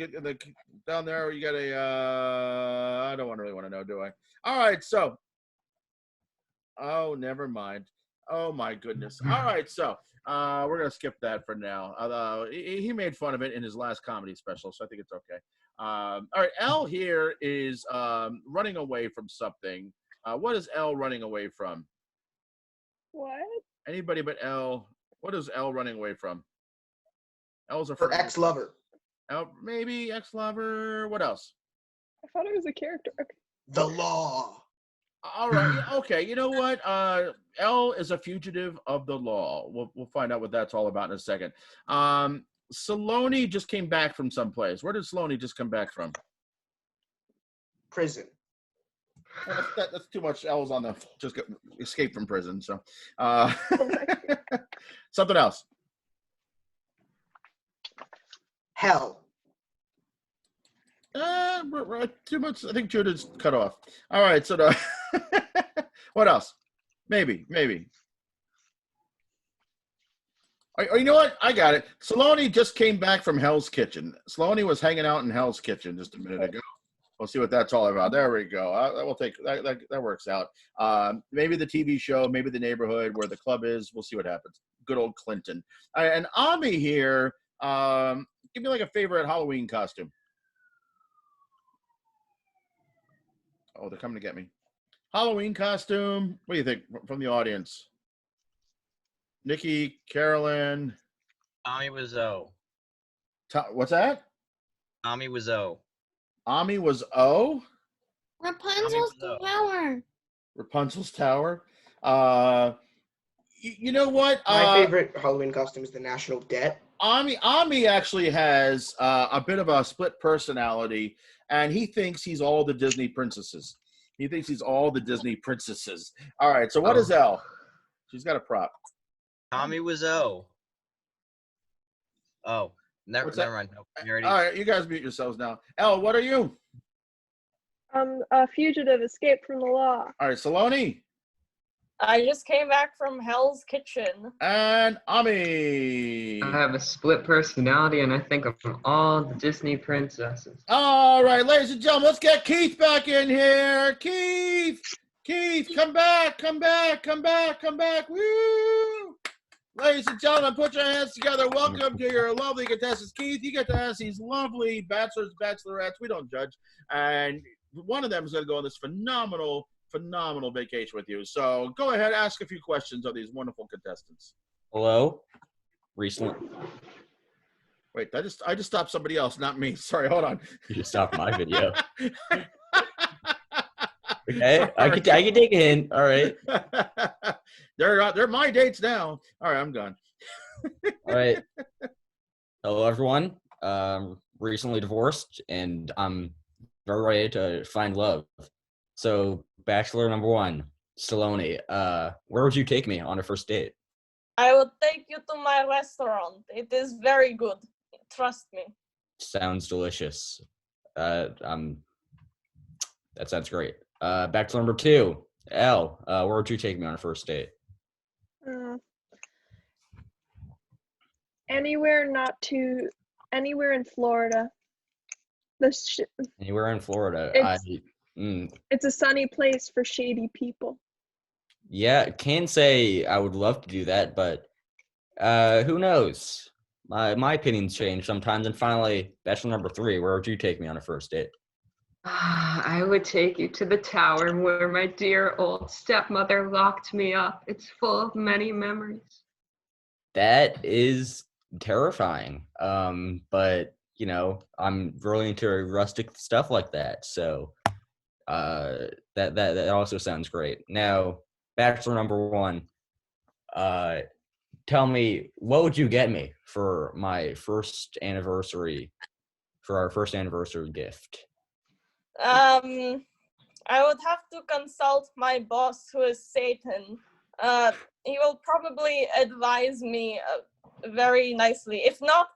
down there. You got a. I don't really want to know, do I? All right, so. Oh, never mind. Oh my goodness. All right, so we're gonna skip that for now. He made fun of it in his last comedy special, so I think it's okay. All right, L here is running away from something. What is L running away from? What? Anybody but L. What is L running away from? L's a Her ex-lover. L, maybe ex-lover. What else? I thought it was a character. Okay. The law. All right. Okay. You know what? L is a fugitive of the law. We'll find out what that's all about in a second. Saloni just came back from someplace. Where did Saloni just come back from? Prison. That's too much. L's on the escape from prison. So something else. Hell. We're too much. I think Judah's cut off. All right. So what else? Maybe. Oh, you know what? I got it. Saloni just came back from Hell's Kitchen. Saloni was hanging out in Hell's Kitchen just a minute ago. We'll see what that's all about. There we go. We'll take that works out. Maybe the TV show, maybe the neighborhood where the club is. We'll see what happens. Good old Clinton. All right, and Ami here. Give me like a favorite Halloween costume. Oh, they're coming to get me. Halloween costume. What do you think from the audience? Nikki, Carolyn. Ami was O. What's that? Ami was O. Ami was O? Rapunzel's tower. Rapunzel's tower. You know what? My favorite Halloween costume is the National Debt. Ami actually has a bit of a split personality, and he thinks he's all the Disney princesses. He thinks he's all the Disney princesses. All right, so what is Elle? She's got a prop. Ami was O. Oh, never mind. Nope, all right, you guys mute yourselves now. Elle, what are you? A fugitive escaped from the law. All right, Saloni. I just came back from Hell's Kitchen. And Ami. I have a split personality, and I think I'm from all the Disney princesses. All right, ladies and gentlemen, let's get Keith back in here. Keith, come back. Woo! Ladies and gentlemen, put your hands together. Welcome to your lovely contestants. Keith, you get to ask these lovely bachelors, bachelorettes. We don't judge. And one of them is going to go on this phenomenal vacation with you. So go ahead, ask a few questions of these wonderful contestants. Hello? Recently. Wait, I just stopped somebody else, not me. Sorry, hold on. You just stopped my video. Okay, I can take a hint. All right. They're my dates now. All right, I'm gone. All right. Hello, everyone. Recently divorced, and I'm very ready to find love. So, bachelor number one, Stallone. Where would you take me on a first date? I will take you to my restaurant. It is very good. Trust me. Sounds delicious. That sounds great. Bachelor number two, Elle. Where would you take me on a first date? Anywhere in Florida. Anywhere in Florida. It's a sunny place for shady people. Yeah, can say I would love to do that, but who knows? My opinions change sometimes. And finally, bachelor number three, where would you take me on a first date? I would take you to the tower where my dear old stepmother locked me up. It's full of many memories. That is terrifying. But you know, I'm really into rustic stuff like that. So that also sounds great. Now, bachelor number one, tell me, what would you get me for my first anniversary, for our first anniversary gift? I would have to consult my boss, who is Satan. He will probably advise me very nicely. If not,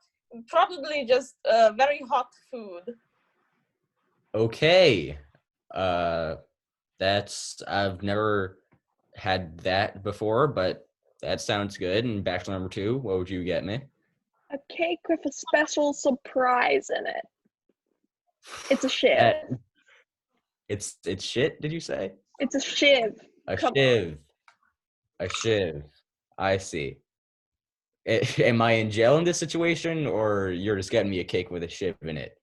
probably just very hot food. Okay. I've never had that before, but that sounds good. And bachelor number two, what would you get me? A cake with a special surprise in it. It's a shiv. It's shit, did you say? It's a shiv. A shiv. I see. Am I in jail in this situation, or you're just getting me a cake with a shiv in it?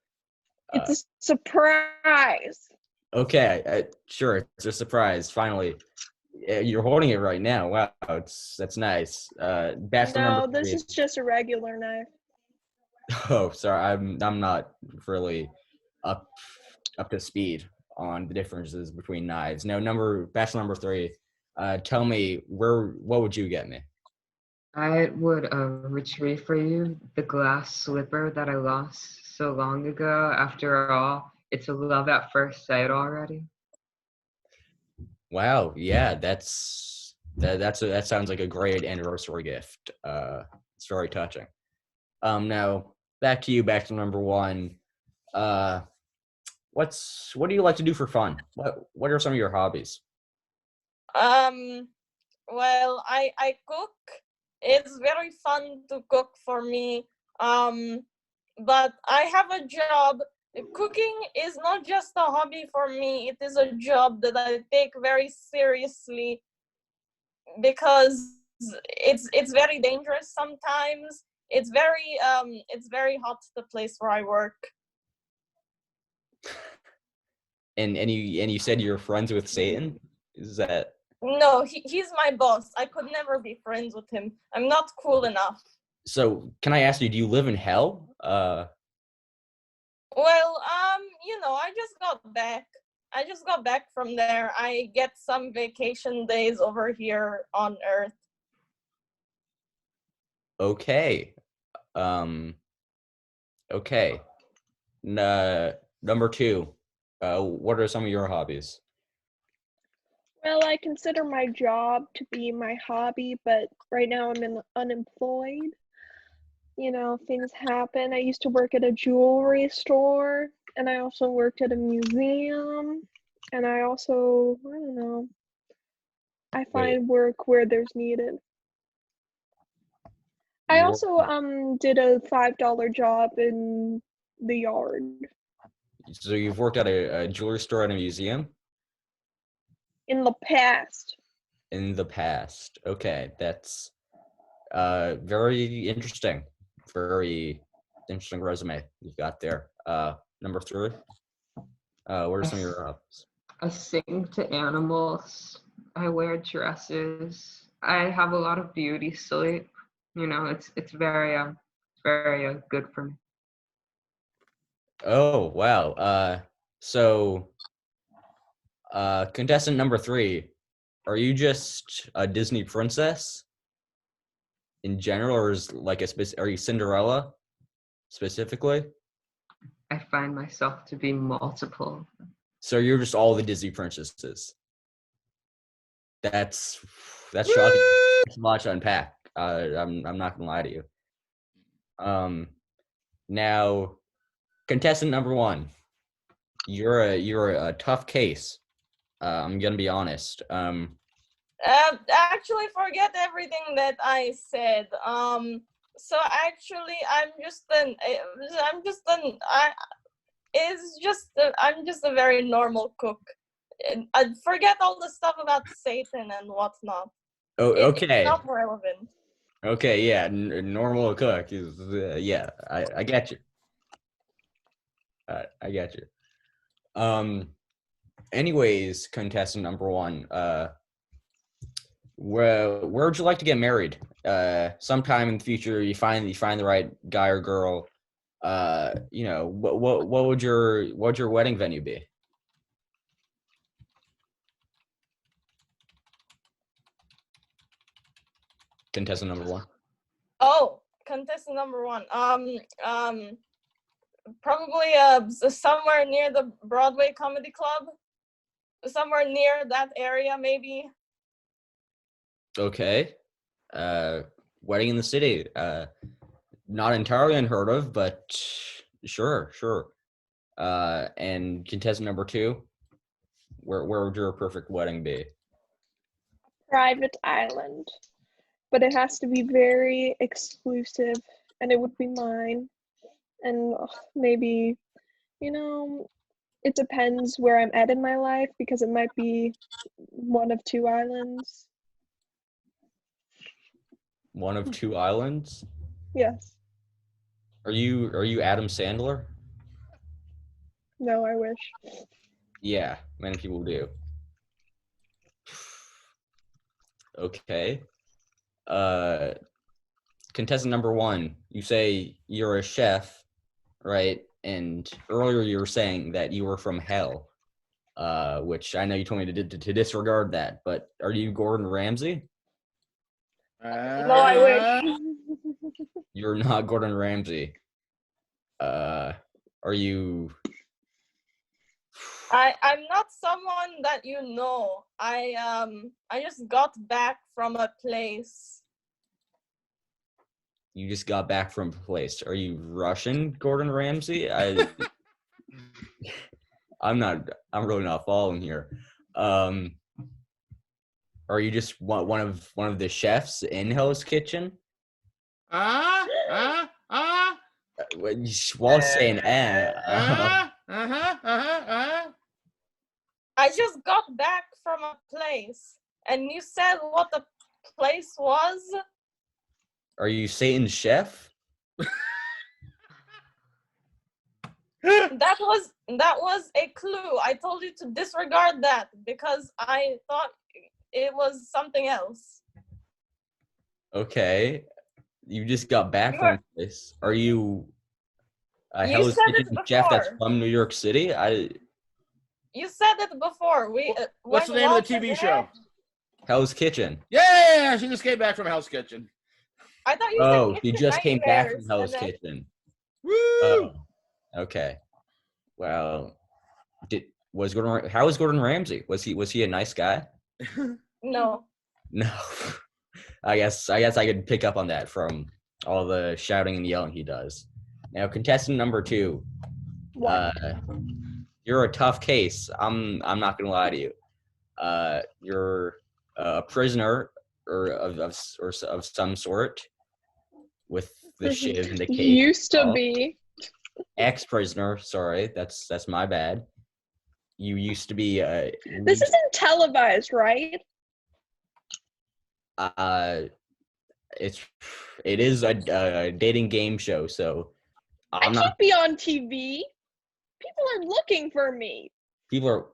It's a surprise. Okay, sure, it's a surprise. Finally, you're holding it right now. Wow, that's nice. Bachelor number three. This is just a regular knife. Oh, sorry, I'm not really up to speed on the differences between knives. Now, bachelor number three. Tell me, what would you get me? I would retrieve for you the glass slipper that I lost so long ago. After all, it's a love at first sight already. Wow, yeah, that sounds like a great anniversary gift. It's very touching. Now back to you, bachelor number one. What do you like to do for fun? What are some of your hobbies? Well, I cook. It's very fun to cook for me. But I have a job. Cooking is not just a hobby for me. It is a job that I take very seriously because it's very dangerous sometimes. It's very hot, the place where I work. And you said you're friends with Satan? Is that? No, he's my boss. I could never be friends with him. I'm not cool enough. So, can I ask you, do you live in hell? Well, I just got back from there. I get some vacation days over here on Earth. Okay. Okay. Number two. What are some of your hobbies? Well, I consider my job to be my hobby, but right now I'm unemployed. Things happen. I used to work at a jewelry store, and I also worked at a museum, and I find work where there's needed. I also did a $5 job in the yard. So you've worked at a jewelry store and a museum? In the past. In the past. Okay, Very interesting. Very interesting resume you've got there. Number 3. What are some of your hobbies? I sing to animals. I wear dresses. I have a lot of beauty sleep. You know, it's very good for me. Oh wow. So contestant number 3, are you just a Disney princess in general, or is like are you Cinderella specifically? I find myself to be multiple. So you're just all the Disney princesses. That's shocking. It's a lot to unpack. I'm not gonna lie to you. Now, contestant number 1, you're a tough case. I'm gonna be honest. Actually, forget everything that I said. So actually, I'm just a very normal cook. I forget all the stuff about Satan and whatnot. Oh, It's okay. not relevant. Okay, yeah, normal cook is yeah. I get you. I get you. Anyways, contestant number 1, where would you like to get married? Sometime in the future, you find the right guy or girl. You know, what would your wedding venue be? Contestant number 1. Oh, contestant number 1. Probably somewhere near the Broadway Comedy Club. Somewhere near that area, maybe. Okay. Wedding in the city. Not entirely unheard of, but sure. And contestant number 2, where would your perfect wedding be? Private island, but it has to be very exclusive, and it would be mine. And maybe, you know, it depends where I'm at in my life, because it might be one of 2 islands. One of 2 islands? Yes. Are you Adam Sandler? No, I wish. Yeah, many people do. Okay. Contestant number 1, you say you're a chef, right? And earlier you were saying that you were from hell, which I know you told me to disregard that. But are you Gordon Ramsay? No, I wish. You're not Gordon Ramsay. Are you? I'm not someone that you know. I just got back from a place. You just got back from a place. Are you Russian, Gordon Ramsay? I'm really not following here. Are you just one of the chefs in Hell's Kitchen? While saying I just got back from a place, and you said what the place was? Are you Satan's chef? That was a clue. I told you to disregard that because I thought it was something else. Okay. You just got back from a place. Are you a Hell's Kitchen chef that's from New York City? You said it before. What's the name of the TV show? Hell's Kitchen. Yeah, she just came back from Hell's Kitchen. I thought you said said she just came back from Hell's Kitchen. Woo! Oh, okay. Well, how was Gordon Ramsay? Was he a nice guy? No. No. I guess I could pick up on that from all the shouting and yelling he does. Now, contestant number 2. You're a tough case. I'm not gonna lie to you. You're a prisoner or of some sort with the shiv and the cake. Used to be. Ex-prisoner. Sorry, that's my bad. You used to be. This isn't televised, right? it is a dating game show, so I I'm can't not. be on TV. People are looking for me. People are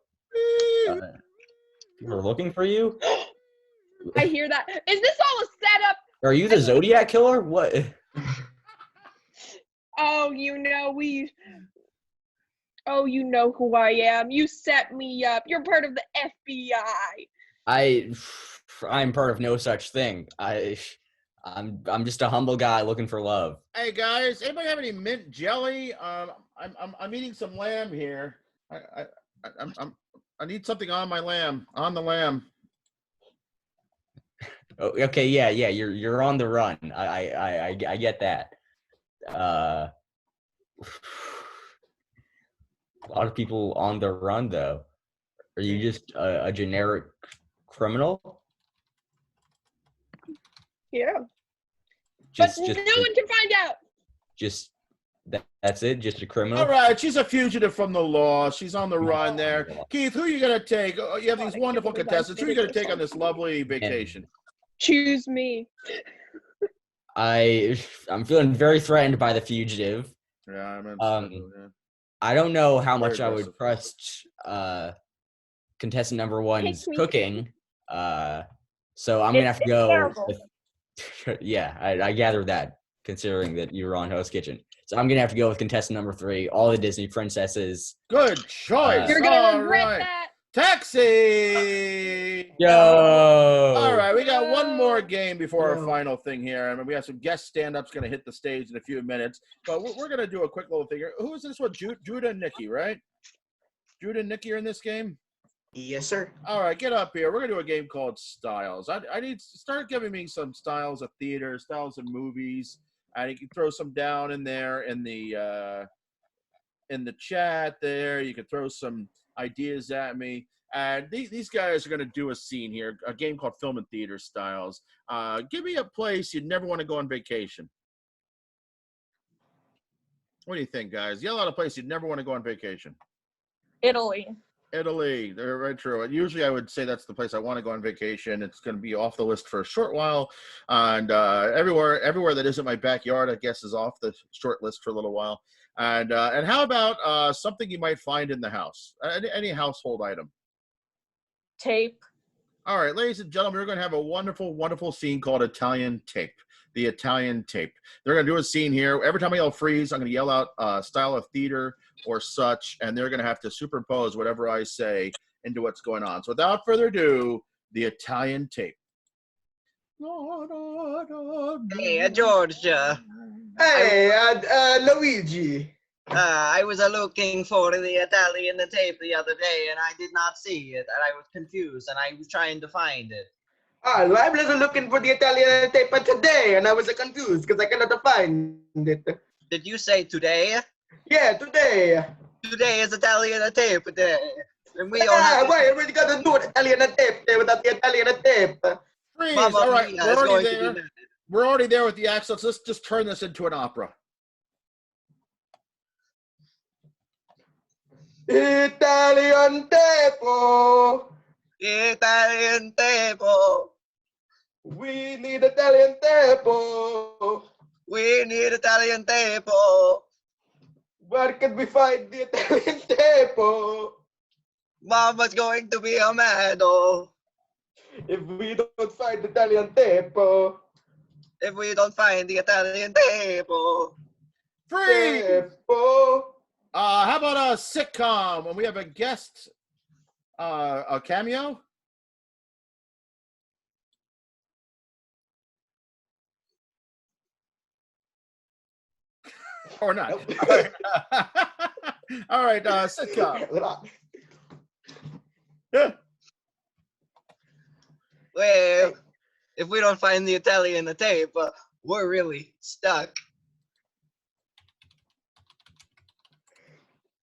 looking for you. I hear that. Is this all a setup? Are you the Zodiac killer? What? Oh, you know who I am. You set me up. You're part of the FBI. I'm part of no such thing. I'm just a humble guy looking for love. Hey guys, anybody have any mint jelly? I'm eating some lamb here. I need something on my lamb. On the lamb. Oh, okay, yeah, you're on the run. I get that. A lot of people on the run, though. Are you just a generic criminal? Yeah. Just, But no one can find out. Just that's it. Just a criminal. All right, she's a fugitive from the law. She's on the run there. Keith, who are you gonna take? Oh, you have these wonderful contestants. Who are you gonna take on this lovely vacation? Choose me. I'm feeling very threatened by the fugitive. Yeah, I don't know how much I aggressive. would trust contestant number one's cooking. So I'm gonna have to go terrible. with yeah, I gathered that, considering that you were on Hell's Kitchen. So I'm gonna have to go with contestant number 3, all the Disney princesses. Good choice. You're gonna All regret right. that. Taxi. Yo. All right, we got one more game before our Yo. final thing here. I mean, we have some guest stand-ups going to hit the stage in a few minutes, but we're going to do a quick little thing here. Who is this one? Judah and Nikki, right? Judah and Nikki are in this game? Yes, sir. All right, get up here. We're going to do a game called Styles. I need to start giving me some styles of theater, styles of movies, and you can throw some down in there in the chat there. You can throw some ideas at me. And these guys are going to do a scene here, a game called Film and Theater Styles. Give me a place you'd never want to go on vacation. What do you think, guys? Yell out a place you'd never want to go on vacation. Italy. Italy. They're very true. And usually I would say that's the place I want to go on vacation. It's going to be off the list for a short while. And everywhere that isn't my backyard, I guess, is off the short list for a little while. And how about something you might find in the house? Any household item? Tape. All right, ladies and gentlemen, we're going to have a wonderful, wonderful scene called Italian Tape. The Italian Tape. They're going to do a scene here. Every time I yell freeze, I'm going to yell out style of theater or such, and they're going to have to superimpose whatever I say into what's going on. So without further ado, the Italian Tape. Hey, Georgia. Hey, Luigi. I was looking for the Italian tape the other day, and I did not see it, and I was confused, and I was trying to find it. I was looking for the Italian tape today, and I was confused because I cannot find it. Did you say today? Yeah, today. Today is Italian tape day. And we all have Why are we gonna do the Italian tape without the Italian tape? Freeze. Mamma All right, Mia we're is already going to there. be mad. We're already there with the accents. Let's just turn this into an opera. Italian tape. Italian tape. We need Italian tape. We need Italian tape. Where can we find the Italian tape? Mama's going to be mad. If we don't find the Italian tape. If we don't find the Italian tape. Freeze. Tape. How about a sitcom when we have a guest, a cameo? Or not? Nope. All right, sitcom. Well, if we don't find the Italian tape, we're really stuck.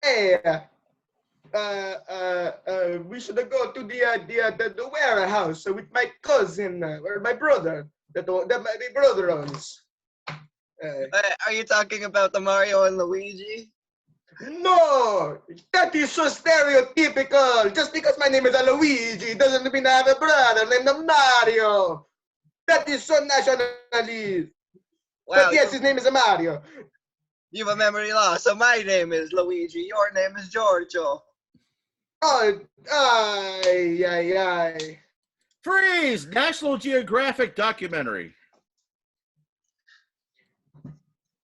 Hey, we should go to the warehouse with my cousin or my brother that my brother owns. Are you talking about the Mario and Luigi? No, that is so stereotypical. Just because my name is Luigi doesn't mean I have a brother named Mario. That is so nationalist. Wow, But yes, his name is Mario. you have a memory loss. So my name is Luigi. Your name is Giorgio. Oh, ay, ay, ay. Freeze! National Geographic documentary.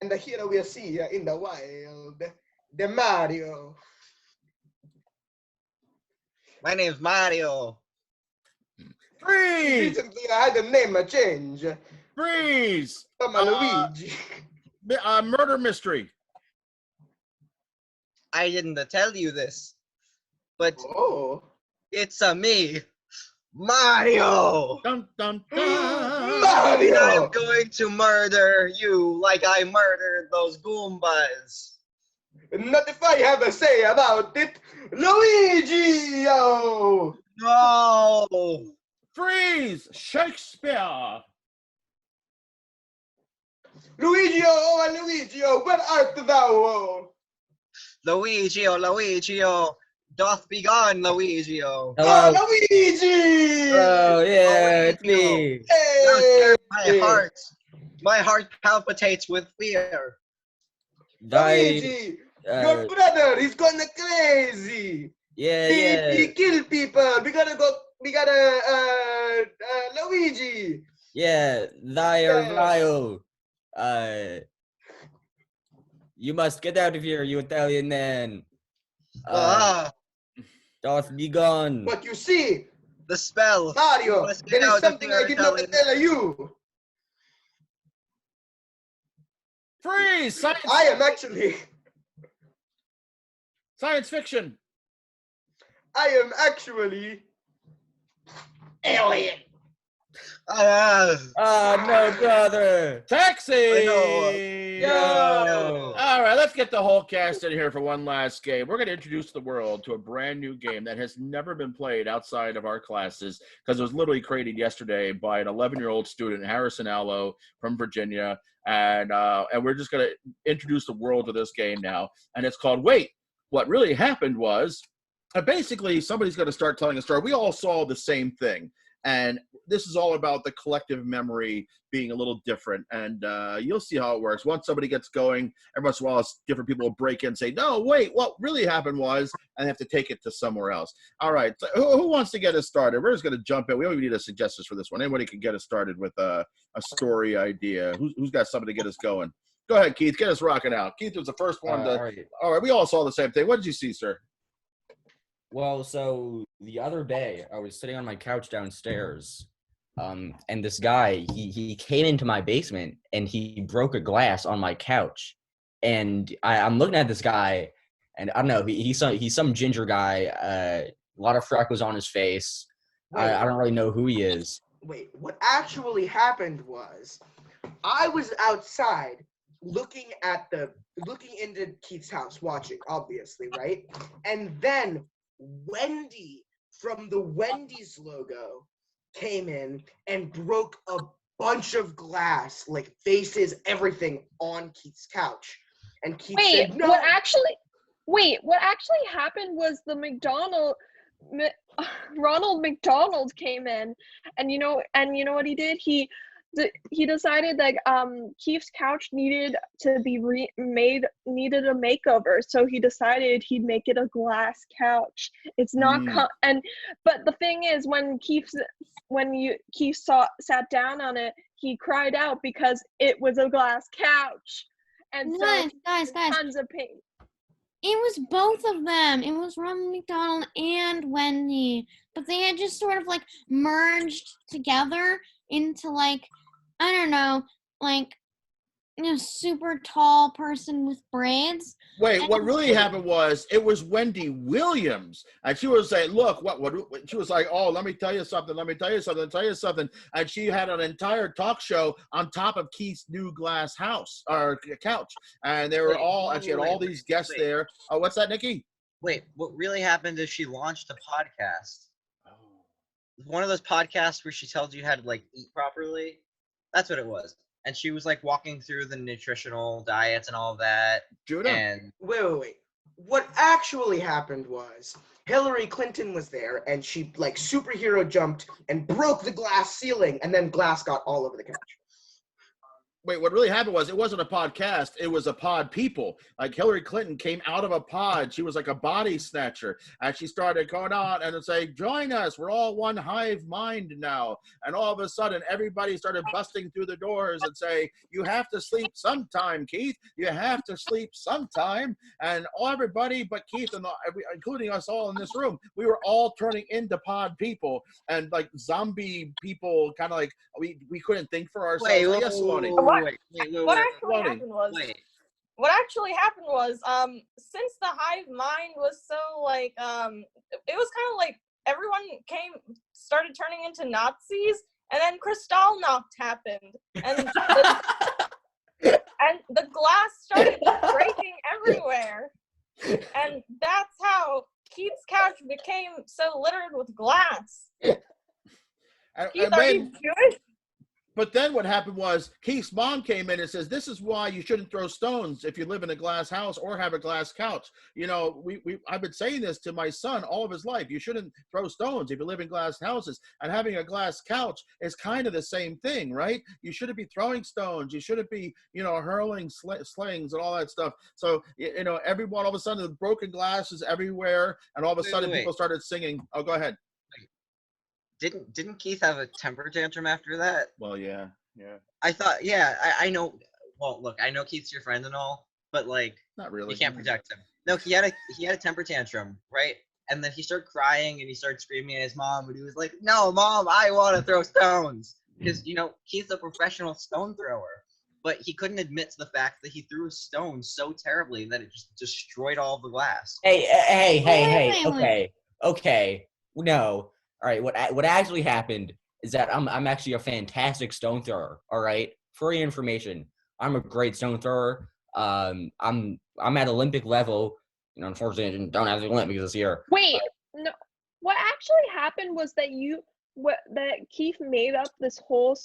And here we see in the wild the Mario. My name's Mario. Freeze! Recently, I had the name change Freeze! from Luigi. Murder mystery. I didn't tell you this, but Oh. it's me, Mario. Dun, dun, dun. And I'm Mario! going to murder you like I murdered those Goombas. Not if I have a say about it. Luigi! Oh. No! Freeze! Shakespeare. Luigi, oh, Luigi, oh, where art thou? Oh? Luigi, doth be gone, Luigi. Hello. Oh, Luigi! Oh, yeah, it's me. Hey! My heart palpitates with fear. Luigi! Your brother, he's gone crazy! Yeah, He killed people! We gotta, Luigi! Yeah, vile. You must get out of here, you Italian man. Doth be gone. But you see, The spell. Mario, must get there is out of something I here, did not Italian. tell you. Freeze! I am actually Science fiction. alien. No, brother. Taxi. No. All right, let's get the whole cast in here for one last game. We're going to introduce the world to a brand new game that has never been played outside of our classes because it was literally created yesterday by an 11-year-old student, Harrison Allo from Virginia, and we're just going to introduce the world to this game now. And it's called Wait, What Really Happened Was. Basically, somebody's going to start telling a story. We all saw the same thing. And this is all about the collective memory being a little different. And you'll see how it works. Once somebody gets going, every once in a while, different people will break in and say, no, wait, what really happened was, and they have to take it to somewhere else. All right. So who wants to get us started? We're just going to jump in. We don't even need a suggestions for this one. Anybody can get us started with a story idea. Who's got something to get us going? Go ahead, Keith. Get us rocking out. Keith was the first one to. All right. We all saw the same thing. What did you see, sir? Well, so the other day I was sitting on my couch downstairs, and this guy, he came into my basement and he broke a glass on my couch. And I'm looking at this guy, and I don't know, he's some ginger guy, a lot of freckles on his face. I don't really know who he is. Wait, what actually happened was I was outside looking into Keith's house, watching, obviously, right? And then Wendy from the Wendy's logo came in and broke a bunch of glass, like vases, everything, on Keith's couch. And Keith said, no. What actually happened was Ronald McDonald came in, and you know what he did? He decided that Keith's couch needed to be needed a makeover, so he decided he'd make it a glass couch. It's not but the thing is, when Keith sat down on it, he cried out because it was a glass couch, and guys, tons of pain. It was both of them. It was Ronald McDonald and Wendy, but they had just sort of like merged together into like, I don't know, like a super tall person with braids. Wait, what really happened was it was Wendy Williams, and she was saying, "Look, what?" She was like, "Oh, let me tell you something. And she had an entire talk show on top of Keith's new glass house or couch, and they were she had all these guests there. Oh, what's that, Nikki? Wait, what really happened is she launched a podcast. One of those podcasts where she tells you how to like eat properly. That's what it was. And she was like walking through the nutritional diets and all of that. Judah. And Wait. What actually happened was Hillary Clinton was there, and she like superhero jumped and broke the glass ceiling, and then glass got all over the couch. Wait, what really happened was it wasn't a podcast, it was a pod people. Like Hillary Clinton came out of a pod. She was like a body snatcher. And she started going on and say, join us. We're all one hive mind now. And all of a sudden, everybody started busting through the doors and say, you have to sleep sometime, Keith. You have to sleep sometime. And everybody but Keith, and including us all in this room, we were all turning into pod people. And like zombie people, kind of like, we couldn't think for ourselves. Wait, Yes, Lonnie. What actually Lonnie. happened was since the hive mind was so like it was kind of like everyone started turning into Nazis, and then Kristallnacht happened, and and the glass started breaking everywhere, and that's how Keith's couch became so littered with glass. Keith, are you Jewish? But then what happened was Keith's mom came in and says, this is why you shouldn't throw stones if you live in a glass house or have a glass couch. You know, I've been saying this to my son all of his life. You shouldn't throw stones if you live in glass houses. And having a glass couch is kind of the same thing, right? You shouldn't be throwing stones. You shouldn't be, hurling slings and all that stuff. So, everyone, all of a sudden, the broken glass is everywhere. And all of a sudden, people started singing. Oh, go ahead. Didn't Keith have a temper tantrum after that? Well, yeah. I thought, I know. Well, look, I know Keith's your friend and all, but like, not really. You can't protect him. No, he had a temper tantrum, right? And then he started crying and he started screaming at his mom, and he was like, "No, Mom, I want to throw stones," because Keith's a professional stone thrower, but he couldn't admit to the fact that he threw a stone so terribly that it just destroyed all of the glass. Hey. Okay. No. All right, what actually happened is that I'm actually a fantastic stone thrower. All right, for your information, I'm a great stone thrower. I'm at Olympic level. Unfortunately, I don't have the Olympics this year. Wait, no. What actually happened was that Keith made up this whole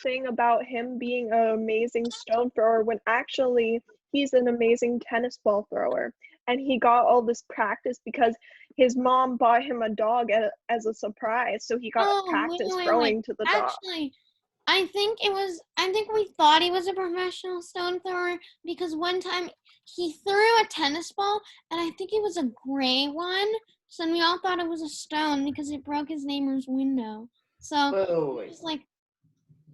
thing about him being an amazing stone thrower when actually he's an amazing tennis ball thrower, and he got all this practice because his mom bought him a dog as a surprise, so he got practice throwing to the dog. Actually, I think we thought he was a professional stone thrower because one time he threw a tennis ball, and I think it was a gray one, so then we all thought it was a stone because it broke his neighbor's window. So it was like,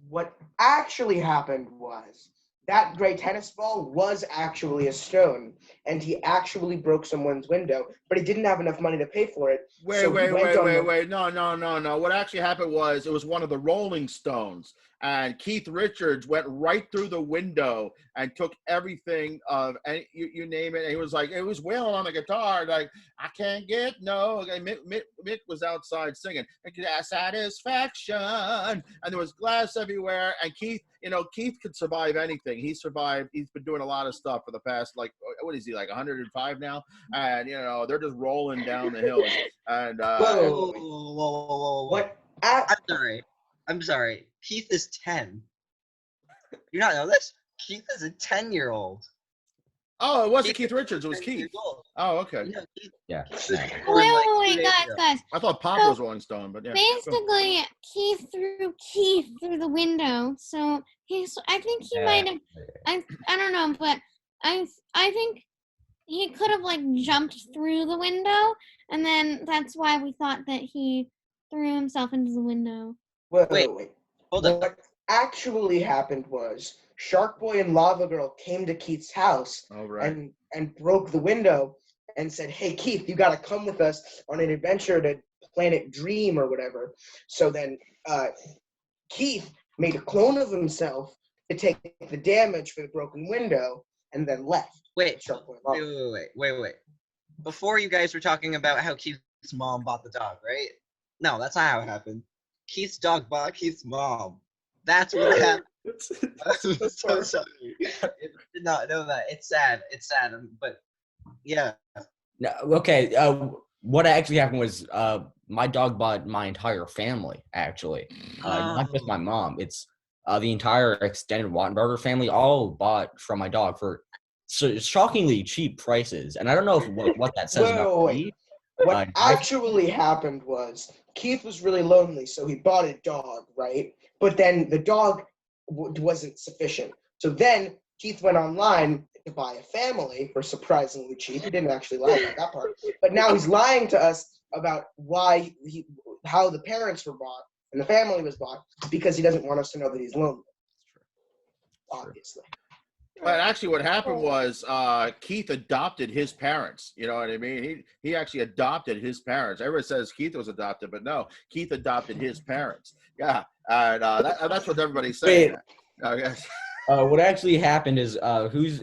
what actually happened was that gray tennis ball was actually a stone, and he actually broke someone's window, but he didn't have enough money to pay for it. Wait. No. What actually happened was it was one of the Rolling Stones, and Keith Richards went right through the window and took everything of, and you name it. And he was like, it was wailing on the guitar, like, I can't get no. And Mick was outside singing, satisfaction, and there was glass everywhere. And Keith could survive anything. He survived. He's been doing a lot of stuff for the past, like, what is he, like 105 now? And they're just rolling down the hills. And whoa. What? I'm sorry. Keith is 10. You not know this? Keith is a 10-year-old. Oh, it wasn't Keith Richards. It was Keith. Oh, okay. Yeah. Wait, guys. I thought Pop was Rolling Stone, but yeah. Basically, Keith through the window. So I think he might have. I don't know, but I think he could have like jumped through the window, and then that's why we thought that he threw himself into the window. Wait. Hold on. What actually happened was Shark Boy and Lava Girl came to Keith's house and broke the window and said, "Hey, Keith, you got to come with us on an adventure to Planet Dream or whatever." So then Keith made a clone of himself to take the damage for the broken window and then left. Wait. Before you guys were talking about how Keith's mom bought the dog, right? No, that's not how it happened. Keith's dog bought Keith's mom. That's what happened. I'm so sorry. I did not know that. It's sad, but yeah. No, okay. What actually happened was my dog bought my entire family, actually. Not just my mom. It's the entire extended Wattenberger family all bought from my dog for shockingly cheap prices, and I don't know what that says about Wait. me. What actually happened was Keith was really lonely, so he bought a dog, right? But then the dog wasn't sufficient. So then Keith went online to buy a family for surprisingly cheap. He didn't actually lie about that part. But now he's lying to us about how the parents were bought and the family was bought because he doesn't want us to know that he's lonely. Obviously. But actually, what happened was Keith adopted his parents. You know what I mean? He actually adopted his parents. Everyone says Keith was adopted, but no, Keith adopted his parents. Yeah, and that's what everybody's saying. Okay. What actually happened is who is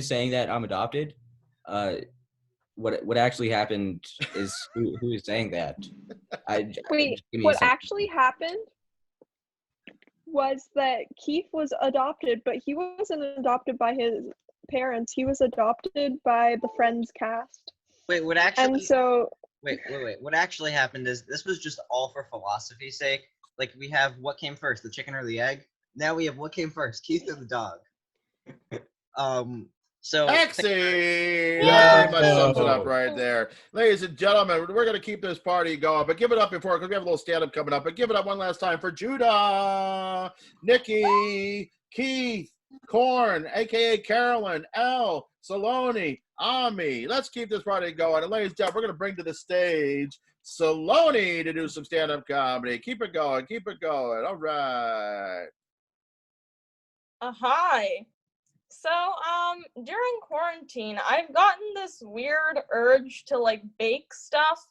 saying that I'm adopted? What actually happened is who is saying that? Wait, what actually happened was that Keith was adopted, but he wasn't adopted by his parents. He was adopted by the Friends cast. Wait, what actually? And so. Wait. What actually happened is this was just all for philosophy's sake. Like we have what came first, the chicken or the egg? Now we have what came first, Keith or the dog? So Taxi! That pretty much sums it up right there. Ladies and gentlemen, we're going to keep this party going, but give it up because we have a little stand-up coming up, but give it up one last time for Judah, Nikki, Keith, Korn, a.k.a. Carolyn, L, Saloni, Ami. Let's keep this party going. And ladies and gentlemen, we're going to bring to the stage Saloni to do some stand-up comedy. Keep it going. Keep it going. All right. Hi. So, during quarantine, I've gotten this weird urge to like bake stuff.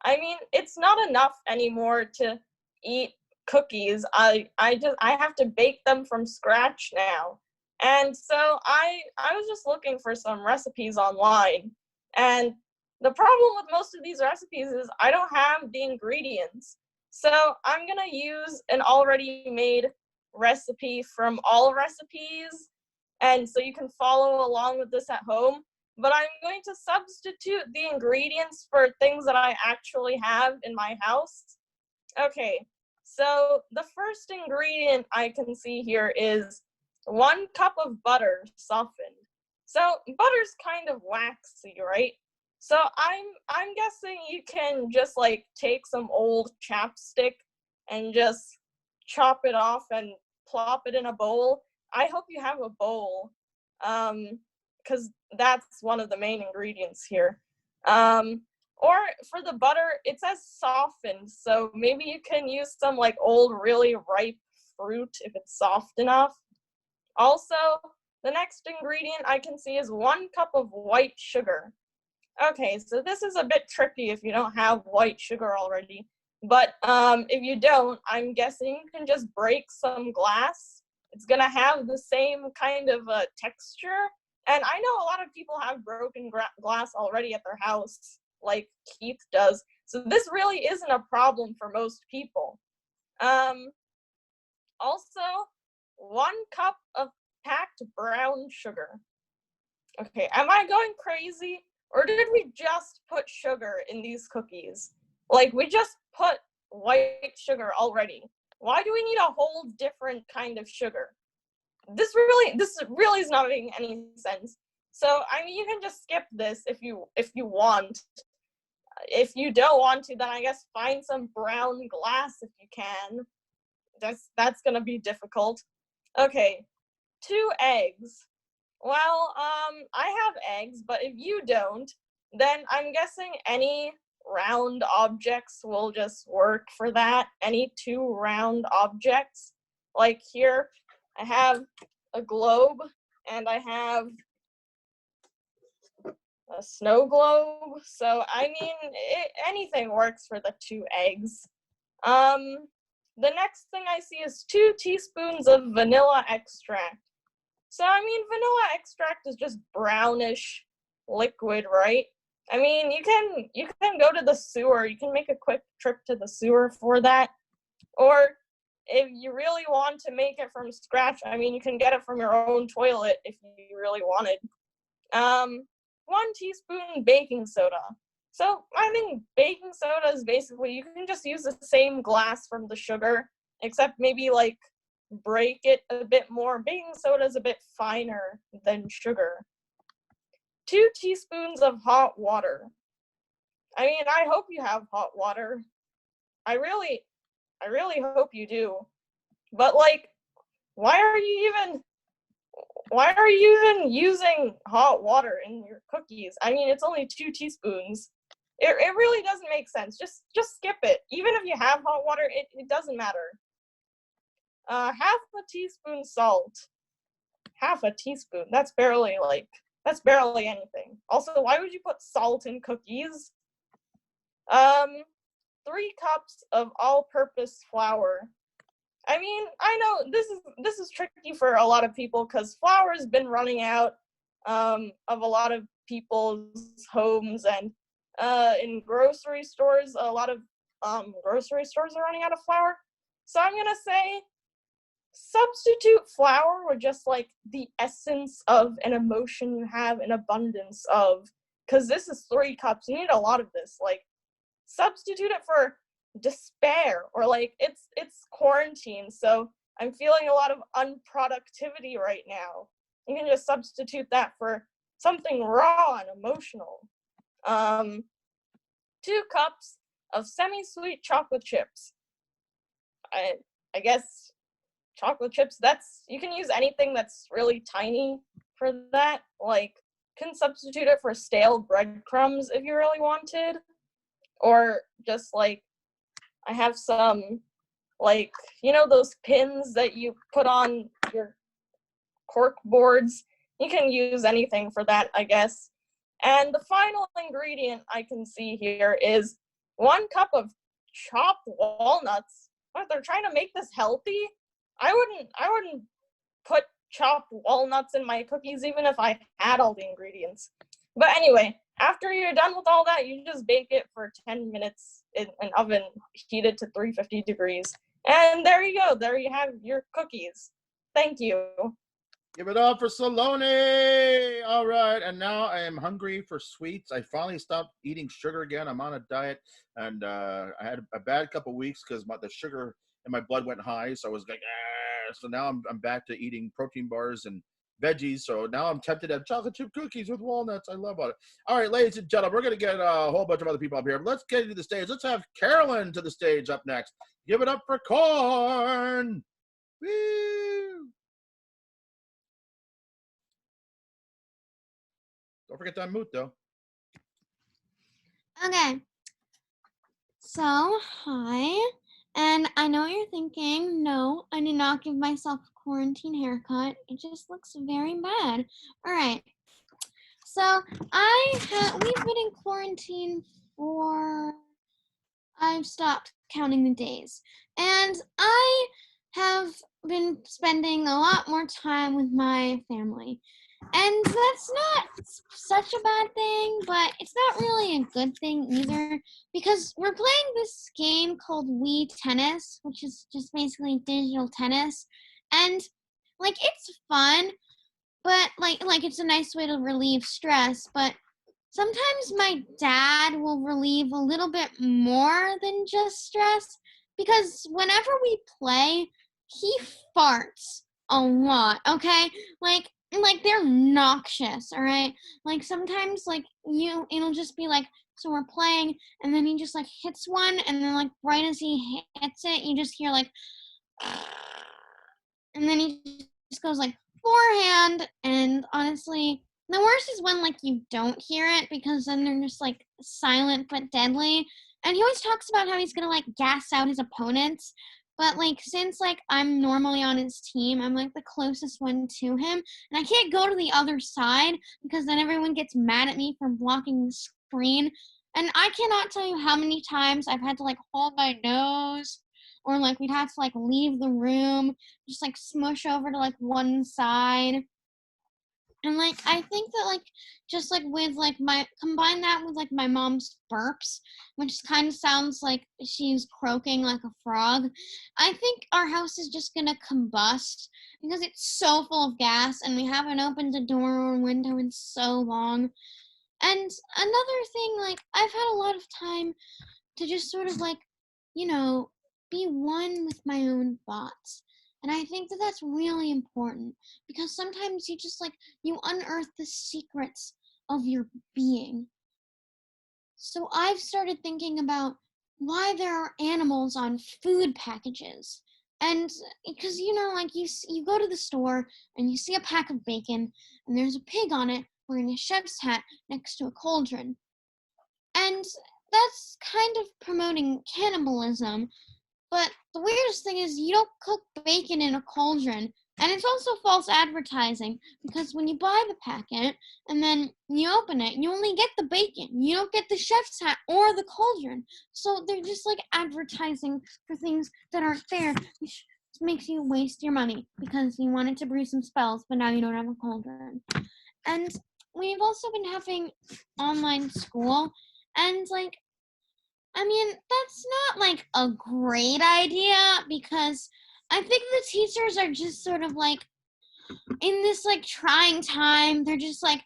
I mean, it's not enough anymore to eat cookies. I have to bake them from scratch now. And so I was just looking for some recipes online. And the problem with most of these recipes is I don't have the ingredients. So I'm going to use an already made recipe from All Recipes. And so you can follow along with this at home. But I'm going to substitute the ingredients for things that I actually have in my house. Okay, so the first ingredient I can see here is 1 cup of butter softened. So butter's kind of waxy, right? So I'm guessing you can just like take some old chapstick and just chop it off and plop it in a bowl. I hope you have a bowl, because that's one of the main ingredients here. Or for the butter, it says softened, so maybe you can use some like old really ripe fruit if it's soft enough. Also, the next ingredient I can see is 1 cup of white sugar. Okay, so this is a bit tricky if you don't have white sugar already. But if you don't, I'm guessing you can just break some glass. It's going to have the same kind of texture. And I know a lot of people have broken glass already at their house, like Keith does. So this really isn't a problem for most people. Also, 1 cup of packed brown sugar. Okay, am I going crazy? Or did we just put sugar in these cookies? Like, we just put white sugar already. Why do we need a whole different kind of sugar? This really is not making any sense. So, I mean, you can just skip this if you want. If you don't want to, then I guess find some brown glass if you can. That's gonna be difficult. Okay, 2 eggs. Well, I have eggs, but if you don't, then I'm guessing any round objects will just work for that. Any 2 round objects. Like here, I have a globe, and I have a snow globe. So, I mean, anything works for the 2 eggs. The next thing I see is 2 teaspoons of vanilla extract. So, I mean, vanilla extract is just brownish liquid, right? I mean, you can go to the sewer. You can make a quick trip to the sewer for that. Or if you really want to make it from scratch, I mean, you can get it from your own toilet if you really wanted. 1 teaspoon baking soda. So, I think baking soda is basically, you can just use the same glass from the sugar, except maybe like break it a bit more. Baking soda is a bit finer than sugar. 2 teaspoons of hot water. I mean, I hope you have hot water. I really hope you do. But like, why are you even using hot water in your cookies? I mean, it's only 2 teaspoons. It really doesn't make sense. Just skip it. Even if you have hot water, it doesn't matter. Half a teaspoon salt. Half a teaspoon. That's barely anything. Also, why would you put salt in cookies? 3 cups of all-purpose flour. I mean, I know this is tricky for a lot of people because flour has been running out of a lot of people's homes, and in grocery stores, a lot of grocery stores are running out of flour. So I'm gonna say substitute flour with just like the essence of an emotion you have an abundance of, because this is 3 cups. You need a lot of this. Like, substitute it for despair, or like it's quarantine, so I'm feeling a lot of unproductivity right now. You can just substitute that for something raw and emotional. 2 cups of semi-sweet chocolate chips. I guess chocolate chips, that's, you can use anything that's really tiny for that. Like, can substitute it for stale breadcrumbs if you really wanted, or just like, I have some, like, you know those pins that you put on your cork boards? You can use anything for that, I guess. And the final ingredient I can see here is 1 cup of chopped walnuts. What, they're trying to make this healthy? I wouldn't put chopped walnuts in my cookies even if I had all the ingredients. But anyway, after you're done with all that, you just bake it for 10 minutes in an oven heated to 350 degrees. And there you go. There you have your cookies. Thank you. Give it up for Salone. All right, and now I am hungry for sweets. I finally stopped eating sugar again. I'm on a diet, and I had a bad couple weeks because the sugar in my blood went high. So I was like, ah. So now I'm back to eating protein bars and veggies. So now I'm tempted to have chocolate chip cookies with walnuts. I love it. All right, ladies and gentlemen, we're going to get a whole bunch of other people up here. Let's get to the stage. Let's have Carolyn to the stage up next. Give it up for Corn. Woo! Don't forget to unmute, though. Okay. So, hi. And I know you're thinking, no, I did not give myself a quarantine haircut. It just looks very bad. All right. So, we've been in quarantine for, I've stopped counting the days. And I have been spending a lot more time with my family. And that's not such a bad thing, but it's not really a good thing either, because we're playing this game called Wii Tennis, which is just basically digital tennis. And like, it's fun, but like it's a nice way to relieve stress, but sometimes my dad will relieve a little bit more than just stress, because whenever we play, he farts a lot, okay? Like they're noxious, all right? Like sometimes like it'll just be like, so we're playing, and then he just like hits one, and then like right as he hits it, you just hear like, and then he just goes like forehand, and honestly, the worst is when like you don't hear it, because then they're just like silent but deadly. And he always talks about how he's gonna like gas out his opponents. But like, since like I'm normally on his team, I'm like the closest one to him, and I can't go to the other side because then everyone gets mad at me for blocking the screen. And I cannot tell you how many times I've had to like hold my nose, or like we'd have to like leave the room, just like smush over to like one side. And like, I think that like, just like with like combine that with like my mom's burps, which kind of sounds like she's croaking like a frog, I think our house is just gonna combust, because it's so full of gas and we haven't opened a door or a window in so long. And another thing, like, I've had a lot of time to just sort of like, be one with my own thoughts. And I think that that's really important because sometimes you just like, you unearth the secrets of your being. So I've started thinking about why there are animals on food packages. And because, you know, like you go to the store and you see a pack of bacon and there's a pig on it wearing a chef's hat next to a cauldron. And that's kind of promoting cannibalism. But the weirdest thing is you don't cook bacon in a cauldron. And it's also false advertising because when you buy the packet and then you open it, you only get the bacon. You don't get the chef's hat or the cauldron. So they're just like advertising for things that aren't there, which makes you waste your money because you wanted to brew some spells, but now you don't have a cauldron. And we've also been having online school, and like, I mean, that's not like a great idea because I think the teachers are just sort of like in this like trying time. They're just like,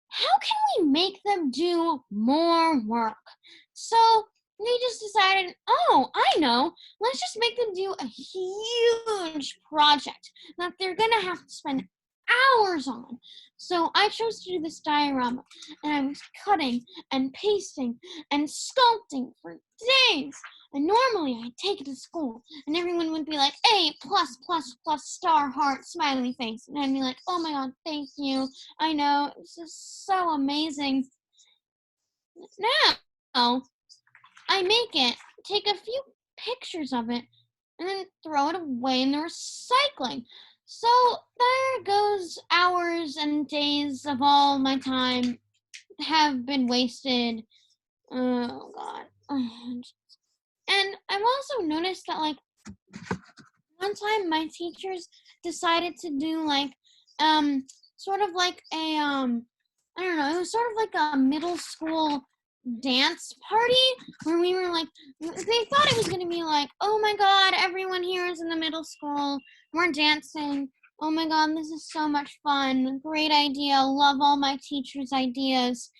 how can we make them do more work? So they just decided, oh, I know, let's just make them do a huge project that they're gonna have to spend hours on. So I chose to do this diorama, and I was cutting and pasting and sculpting for days. And normally I'd take it to school, and everyone would be like, A+++, star heart, smiley face. And I'd be like, oh my god, thank you. I know, it's just so amazing. Now, I make it, take a few pictures of it, and then throw it away in the recycling. So there goes hours and days of all my time have been wasted. Oh god. And I've also noticed that like one time my teachers decided to do like sort of like a I don't know, it was sort of like a middle school dance party where we were like, they thought it was going to be like, oh my god, everyone here is in the middle school, we're dancing, oh my god, this is so much fun, great idea, love all my teachers' ideas.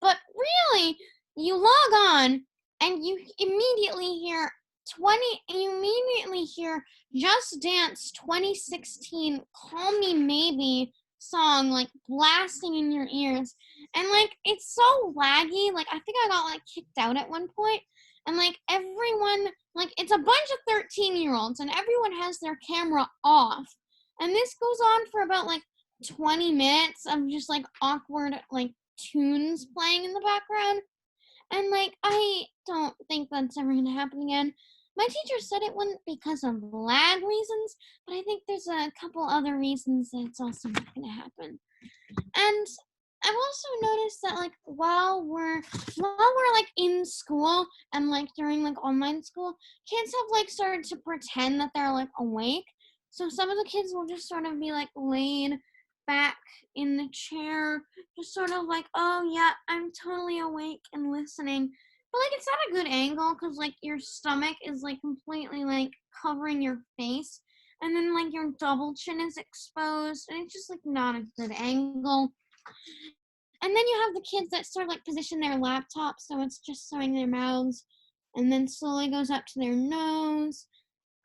But really, you log on and you immediately hear Just Dance 2016 Call Me Maybe song like blasting in your ears, and like it's so laggy. Like I think I got like kicked out at one point, and like everyone, like it's a bunch of 13-year-olds and everyone has their camera off, and this goes on for about like 20 minutes of just like awkward like tunes playing in the background. And like I don't think that's ever gonna happen again. My teacher said it wouldn't because of lag reasons, but I think there's a couple other reasons that it's also not gonna happen. And I've also noticed that like while we're like in school and like during like online school, kids have like started to pretend that they're like awake. So some of the kids will just sort of be like laid back in the chair, just sort of like, oh yeah, I'm totally awake and listening. But like it's not a good angle because like your stomach is like completely like covering your face, and then like your double chin is exposed, and it's just like not a good angle. And then you have the kids that sort of like position their laptop so it's just showing their mouths, and then slowly goes up to their nose,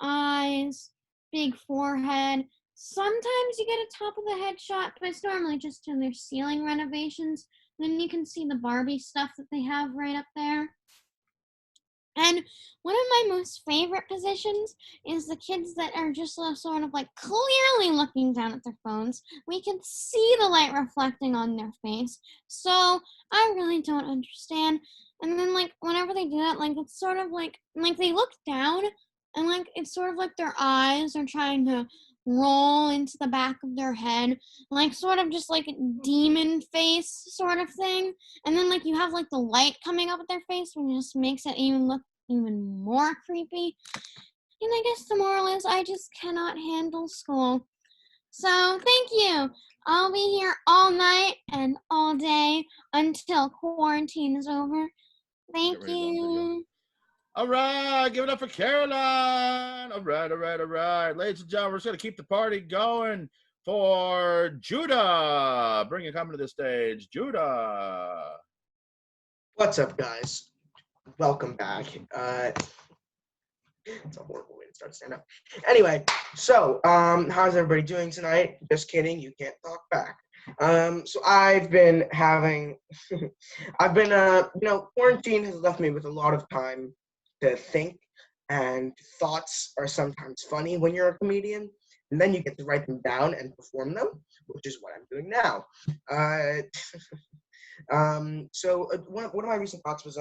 eyes, big forehead. Sometimes you get a top of the head shot, but it's normally just in their ceiling renovations. Then you can see the Barbie stuff that they have right up there. And one of my most favorite positions is the kids that are just sort of like clearly looking down at their phones. We can see the light reflecting on their face. So I really don't understand. And then like whenever they do that, like it's sort of like they look down, and like it's sort of like their eyes are trying to roll into the back of their head, like sort of just like a demon face sort of thing. And then like you have like the light coming up at their face, which just makes it even look even more creepy. And I guess the moral is I just cannot handle school. So thank you. I'll be here all night and all day until quarantine is over. Thank you. All right, give it up for Caroline. All right. Ladies and gentlemen, we're just going to keep the party going for Judah. Bring your comment to the stage. Judah. What's up, guys? Welcome back. It's a horrible way to start stand up. Anyway, so how's everybody doing tonight? Just kidding, you can't talk back. So I've been having, quarantine has left me with a lot of time to think, and thoughts are sometimes funny when you're a comedian, and then you get to write them down and perform them, which is what I'm doing now. One of my recent thoughts was,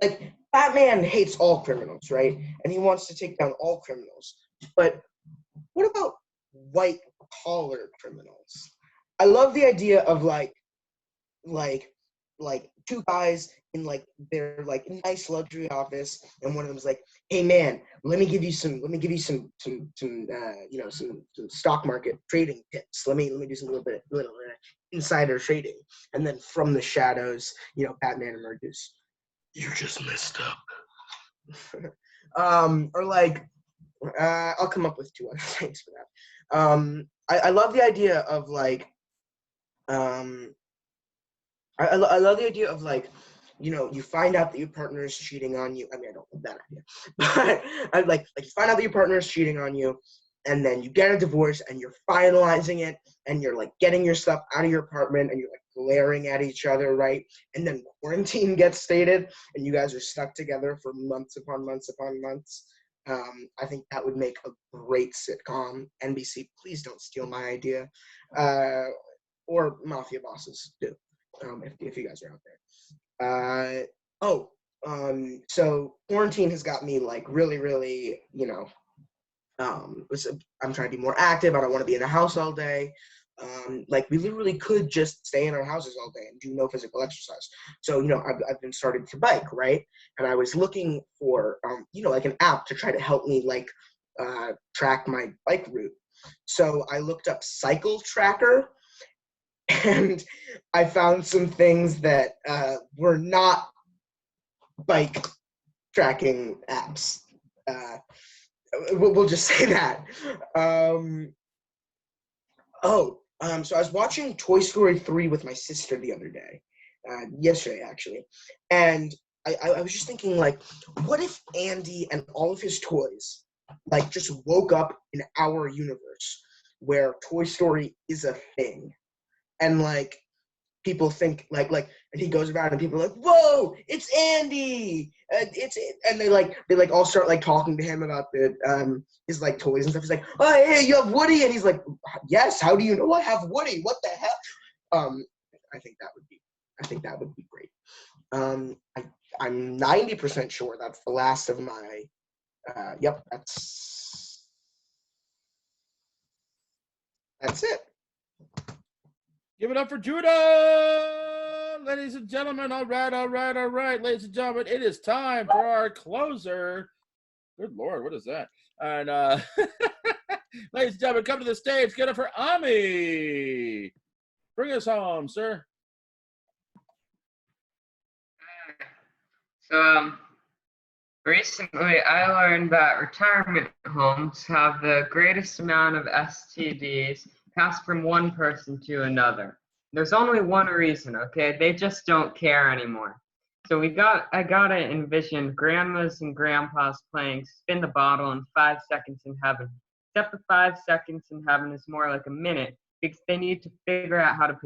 like, Batman hates all criminals, right? And he wants to take down all criminals. But what about white collar criminals? I love the idea of like two guys in like their like nice luxury office, and one of them's like, "Hey man, let me give you some stock market trading tips. Let me do some little insider trading." And then from the shadows, Batman emerges. "You just messed up." Or like, I'll come up with two other things for that. I love the idea of like, I love the idea of like, you find out that your partner is cheating on you. I mean, I don't love that idea, but I like you find out that your partner is cheating on you, and then you get a divorce and you're finalizing it, and you're like getting your stuff out of your apartment, and you're like glaring at each other, right? And then quarantine gets stated, and you guys are stuck together for months upon months upon months. I think that would make a great sitcom. NBC, please don't steal my idea, or Mafia Bosses do. If you guys are out there. So quarantine has got me like really, really, I'm trying to be more active. I don't want to be in the house all day. Like we literally could just stay in our houses all day and do no physical exercise. So, I've been starting to bike, right? And I was looking for, like an app to try to help me like track my bike route. So I looked up Cycle Tracker, and I found some things that were not bike tracking apps. We'll just say that. So I was watching Toy Story 3 with my sister the other day, yesterday actually, and I was just thinking, like, what if Andy and all of his toys, like, just woke up in our universe where Toy Story is a thing? And like people think like and he goes around and people are like, "Whoa, it's Andy!" And they all start like talking to him about the his like toys and stuff. He's like, "Oh hey, you have Woody," and he's like, "Yes, how do you know I have Woody? What the hell?" I think that would be great. I'm 90% sure that's the last of my. Yep, that's it. Give it up for Judah, ladies and gentlemen. All right, ladies and gentlemen, it is time for our closer. Good Lord, what is that? And ladies and gentlemen, come to the stage. Get it for Ami. Bring us home, sir. So, recently I learned that retirement homes have the greatest amount of STDs passed from one person to another. There's only one reason, okay? They just don't care anymore. So I gotta envision grandmas and grandpas playing Spin the Bottle in 5 seconds in heaven. Except the 5 seconds in heaven is more like a minute, because they need to figure out how to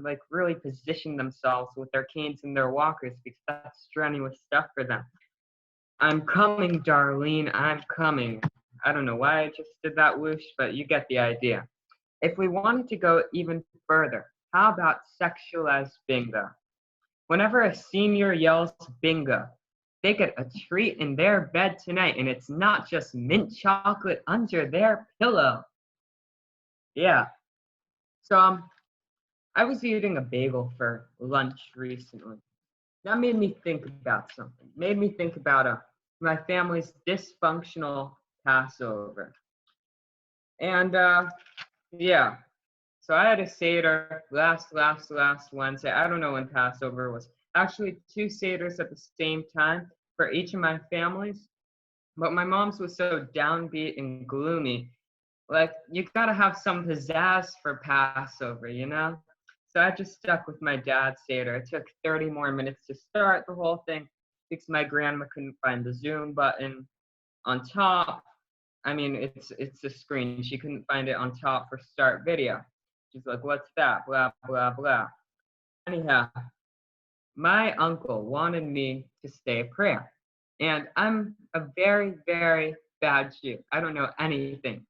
like really position themselves with their canes and their walkers, because that's strenuous stuff for them. I'm coming, Darlene, I'm coming. I don't know why I just did that whoosh, but you get the idea. If we wanted to go even further, how about sexualized bingo? Whenever a senior yells bingo, they get a treat in their bed tonight, and it's not just mint chocolate under their pillow. Yeah. So I was eating a bagel for lunch recently. That made me think about something. Made me think about my family's dysfunctional Passover. And yeah, so I had a Seder last Wednesday. I don't know when Passover was. Actually, 2 Seders at the same time for each of my families. But my mom's was so downbeat and gloomy. Like, you gotta have some pizzazz for Passover, you know? So I just stuck with my dad's Seder. It took 30 more minutes to start the whole thing because my grandma couldn't find the Zoom button. on top, I mean, it's a screen. She couldn't find it on top for start video. She's like, what's that? Blah, blah, blah. Anyhow, my uncle wanted me to say a prayer. And I'm a very, very bad Jew. I don't know anything.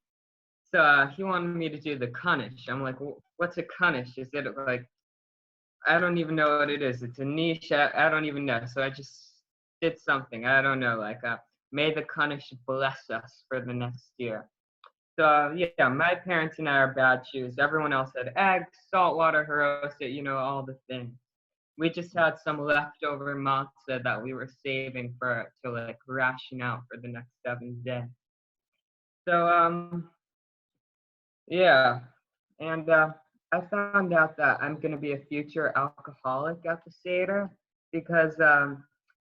So he wanted me to do the Kaddish. I'm like, what's a Kaddish? Is it like, I don't even know what it is. It's a niche. I don't even know. So I just did something. I don't know, like, may the Kaddish bless us for the next year. So yeah, my parents and I are bad Jews. Everyone else had eggs, salt water, harosset, you know, all the things. We just had some leftover matzah that we were saving to like ration out for the next 7 days. So yeah, and I found out that I'm gonna be a future alcoholic at the Seder because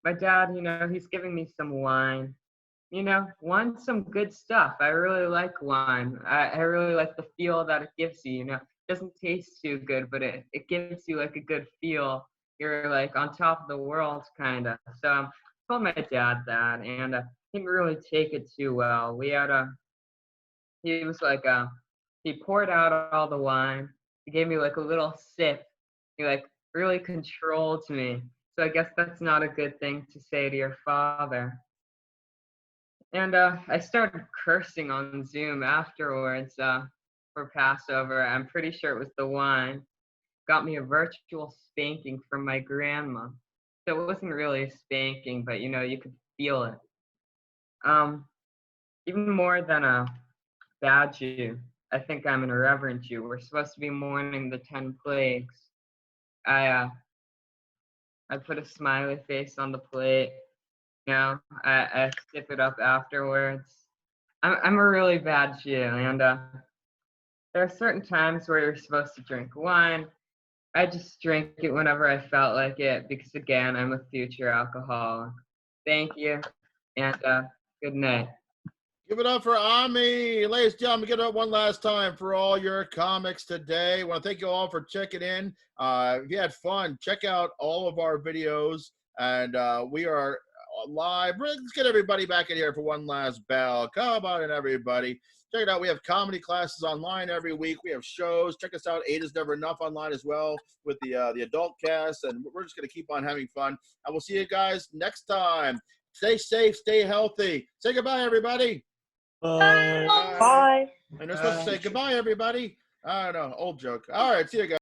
my dad, you know, he's giving me some wine. You know, wine's some good stuff. I really like wine. I really like the feel that it gives you, you know. It doesn't taste too good, but it gives you like a good feel. You're like on top of the world, kind of. So I told my dad that, and he didn't really take it too well. He was like, he poured out all the wine. He gave me like a little sip. He like really controlled me. So I guess that's not a good thing to say to your father. And I started cursing on Zoom afterwards for Passover. I'm pretty sure it was the wine. Got me a virtual spanking from my grandma. So it wasn't really a spanking, but you know, you could feel it. Even more than a bad Jew, I think I'm an irreverent Jew. We're supposed to be mourning the 10 plagues. I put a smiley face on the plate. You know, I sip it up afterwards. I'm a really bad Jew, and there are certain times where you're supposed to drink wine. I just drank it whenever I felt like it because, again, I'm a future alcoholic. Thank you, and good night. Give it up for Ami. Ladies and gentlemen, give it up one last time for all your comics today. I want to thank you all for checking in. If you had fun, check out all of our videos, and we are live. Let's get everybody back in here for one last bell. Come on in, everybody. Check it out. We have comedy classes online every week. We have shows. Check us out. 8 is Never Enough online as well with the adult cast, and we're just going to keep on having fun. And we'll see you guys next time. Stay safe. Stay healthy. Say goodbye, everybody. Bye. And they're supposed to say goodbye, everybody. I don't know. Old joke. All right. See you guys.